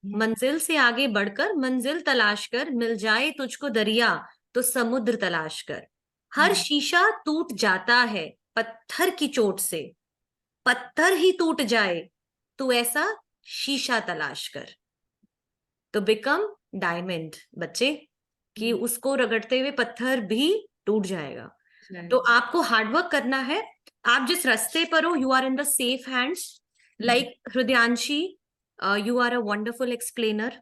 मंजिल से आगे बढ़कर मंजिल तलाश कर, मिल जाए तुझको दरिया तो समुद्र तलाश कर, हर शीशा टूट जाता है पत्थर की चोट से, पत्थर ही टूट जाए तू ऐसा शीशा तलाश कर. तो बिकम डायमंड बच्चे, कि उसको रगड़ते हुए पत्थर भी टूट जाएगा. तो आपको हार्डवर्क करना है. आप जिस रास्ते पर हो, you are in the safe hands. Like Hridayanshi, you are a wonderful explainer,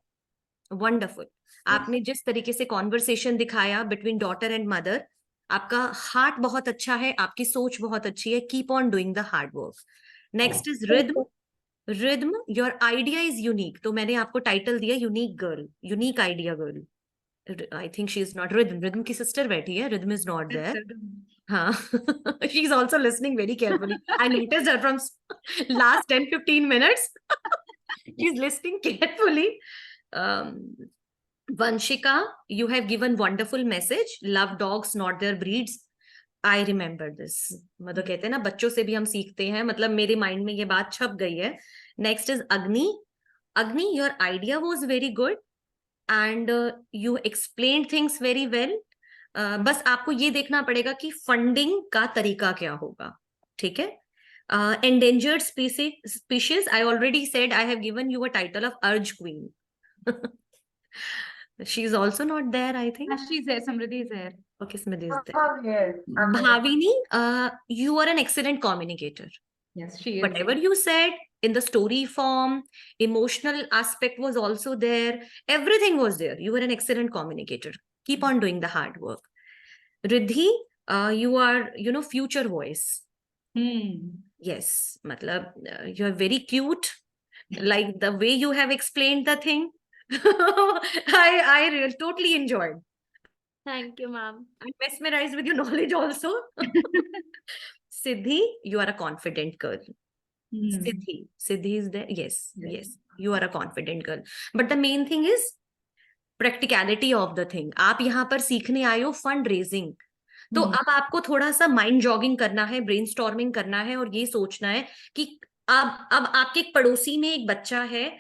wonderful. आपने जिस तरीके से कॉन्वर्सेशन दिखाया बिटवीन डॉटर एंड मदर, आपका हार्ट बहुत अच्छा है, आपकी सोच बहुत अच्छी है. Keep on doing the hard work. Next is Rhythm. Rhythm, your idea is unique. तो मैंने आपको टाइटल दिया unique girl, unique idea girl. I think she is not Rhythm. Rhythm की sister बैठी है. Rhythm is not there. हाँ. She is also listening very carefully. I noticed her from last 10-15 minutes. She's listening carefully. Vanshika, you have given wonderful message. Love dogs, not their breeds. I remember this. मतलब कहते हैं ना, बच्चों से भी हम सीखते हैं. मतलब मेरे माइंड में ये बात छप गई है. Next is Agni. Agni, your idea was very good. And you explained things very well. बस आपको ये देखना पड़ेगा कि फंडिंग का तरीका क्या होगा. ठीक है. Endangered species, I already said I have given you a title of Urge Queen. She is also not there, I think. she's there. Samriddhi is there. Okay, Smriti is there. I'm here. I'm here. Bhavini, you are an excellent communicator. Yes, she is. Whatever you said in the story form, emotional aspect was also there. Everything was there. You were an excellent communicator. Keep on doing the hard work. Riddhi, you are, future voice. Yes, matlab, you are very cute. Like the way you have explained the thing, I totally enjoyed. Thank you, ma'am. I'm mesmerized with your knowledge also. Siddhi, you are a confident girl. Siddhi is there. Yes, yes. You are a confident girl. But the main thing is practicality of the thing. आप यहाँ पर सीखने आए हो fund raising. तो अब आपको थोड़ा सा माइंड जॉगिंग करना है, ब्रेनस्टॉर्मिंग करना है और ये सोचना है कि अब आपके एक पड़ोसी में एक बच्चा है,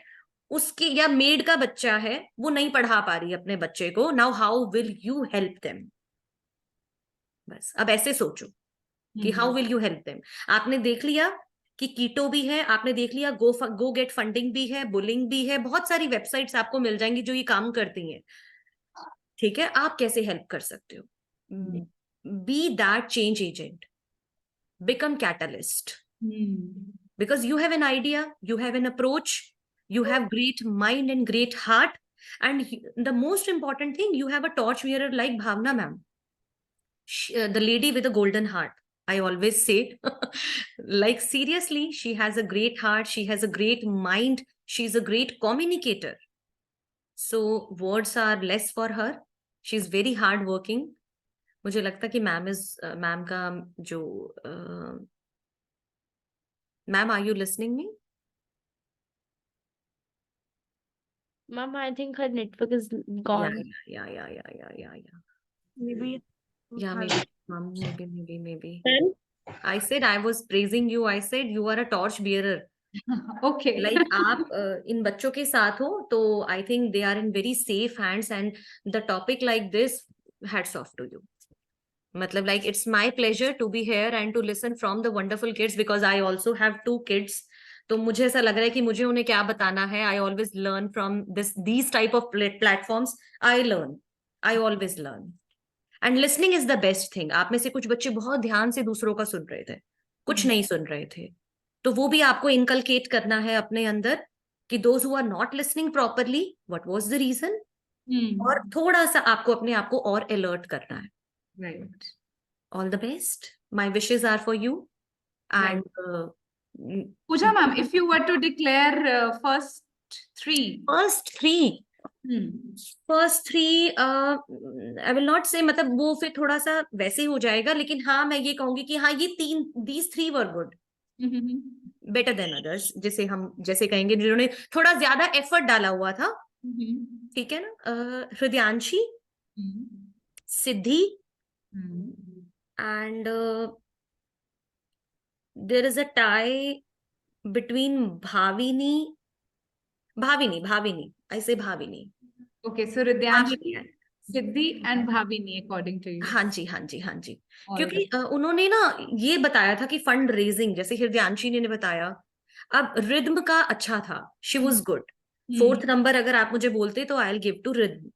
उसके या मेड का बच्चा है, वो नहीं पढ़ा पा रही अपने बच्चे को. Now how will you help them? बस अब ऐसे सोचो कि how will you help them. आपने देख लिया कि कीटो भी है, आपने देख लिया गो गेट फंडिंग भी है, बुलिंग भी है, बहुत सारी वेबसाइट्स आपको मिल जाएंगी जो ये काम करती हैं. ठीक है. आप कैसे हेल्प कर सकते हो? Be that change agent, become catalyst, because you have an idea, you have an approach, you have great mind and great heart, and the most important thing, you have a torch bearer like Bhavna ma'am, the lady with a golden heart. I always say like seriously, she has a great heart, she has a great mind, she's a great communicator. So words are less for her. She's very hard working. मुझे लगता है कि ma'am का जो ma'am, are you listening me? Ma'am, I think her network is gone. Yeah. Maybe. Yeah, maybe, mom, maybe. I said I was praising you. I said you are a torch bearer. Okay. Like आप इन बच्चों के साथ हो, तो I think they are in very safe hands, and the topic like this, hats off to you. मतलब like it's my pleasure to be here and to listen from the wonderful kids, because I also have 2 kids. तो मुझे ऐसा लग रहा है कि मुझे उन्हें क्या बताना है. I always learn from these type of platforms. I always learn. And listening is the best thing. आप में से कुछ बच्चे बहुत ध्यान से दूसरों का सुन रहे थे, कुछ नहीं सुन रहे थे, तो वो भी आपको इनकलकेट करना है अपने अंदर कि those who are not listening properly, what was the reason? और थोड़ा सा आपको अपने आप को और alert करना है. Right. All the best. My wishes are for you. And Pooja ma'am, if you were to declare first three. First three, I will not say, मतलब वो फिर थोड़ा सा वैसे ही हो जाएगा, लेकिन हाँ मैं ये कहूंगी कि हाँ ये these 3 were good, better than others, जैसे कहेंगे जिन्होंने थोड़ा ज्यादा एफर्ट डाला हुआ था. ठीक है ना. हृदयांशी, Siddhi, and there is a tie between Bhavini. I say Bhavini. Okay, so Ridyanshi, Siddhi and Bhavini, according to you. हाँ जी हाँ जी हाँ जी All क्योंकि उन्होंने ना ये बताया था कि फंड रेजिंग, जैसे हृदयांशी ने बताया, अब रिद्म का अच्छा था, she was good. 4th number अगर आप मुझे बोलते तो I will give to rhythm.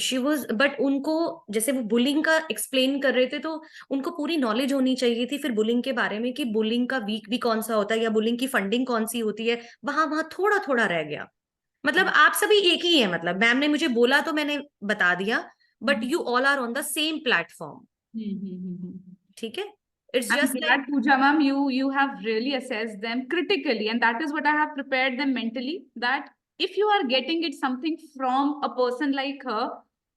She was, but उनको जैसे वो बुलिंग का एक्सप्लेन कर रहे थे तो उनको पूरी नॉलेज होनी चाहिए थी फिर बुलिंग के बारे में, कि बुलिंग का वीक भी कौन सा होता है या बुलिंग की फंडिंग कौन सी होती है, वहां थोड़ा थोड़ा रह गया। मतलब आप सभी एक ही है, मतलब मैम ने मुझे बोला तो मैंने बता दिया, but you all are on the same platform. ठीक है, it's I'm just glad, like Pooja ma'am, you have really assessed them critically, and that is what I have prepared them mentally. That if you are getting it something from a person like her,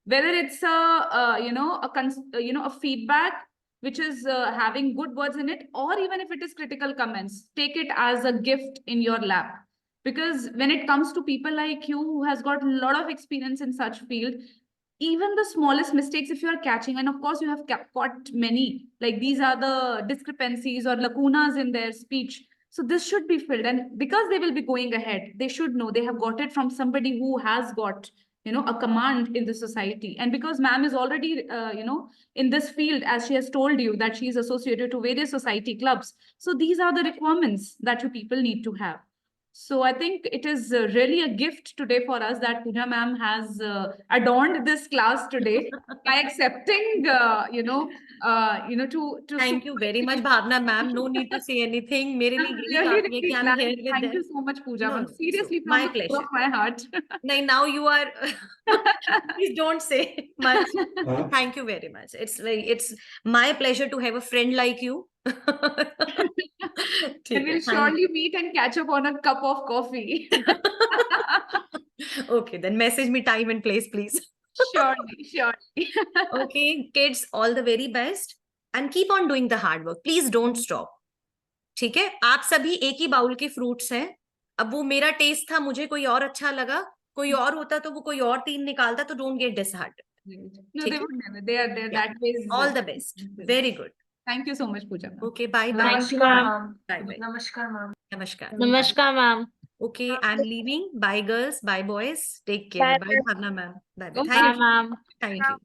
whether it's a feedback which is having good words in it, or even if it is critical comments, take it as a gift in your lap. Because when it comes to people like you who has got a lot of experience in such field, even the smallest mistakes, if you are catching, and of course you have caught many, like these are the discrepancies or lacunas in their speech, so this should be filled. And because they will be going ahead, they should know they have got it from somebody who has got a command in the society. And because ma'am is already in this field, as she has told you that she is associated to various society clubs, so these are the requirements that you people need to have. So I think it is really a gift today for us that Pooja ma'am has adorned this class today by accepting, to thank you very much Bhavna ma'am, no need to say anything, मेरे लिए यही really, काफी है really कि I'm glad. here with Thank them. you so much, Pooja No, ma'am. no, Seriously, so, from my the core pleasure. of my heart. No, now you are please don't say much. Thank you very much. It's my pleasure to have a friend like you. And we'll surely meet and catch up on a cup of coffee. Okay, then message me time and place, please. Surely. Okay, kids, all the very best and keep on doing the hard work. Please don't stop. ठीक है, आप सभी एक ही bowl के fruits हैं। अब वो मेरा टेस्ट था, मुझे कोई और अच्छा लगा, कोई और होता तो वो कोई और 3 निकालता, तो don't get disheartened. No, they would never. They are there. That way. All the best. Very good. Thank you so much, Pooja ma'am. Okay, bye bye. Namaskar, ma'am. Bye bye. Namaskar, ma'am. Namaskar. Namaskar, ma'am. Okay, I'm leaving. Bye girls, bye boys. Take care. Bye Bhavna ma'am. Bye bye. Bye, ma'am. Thank you.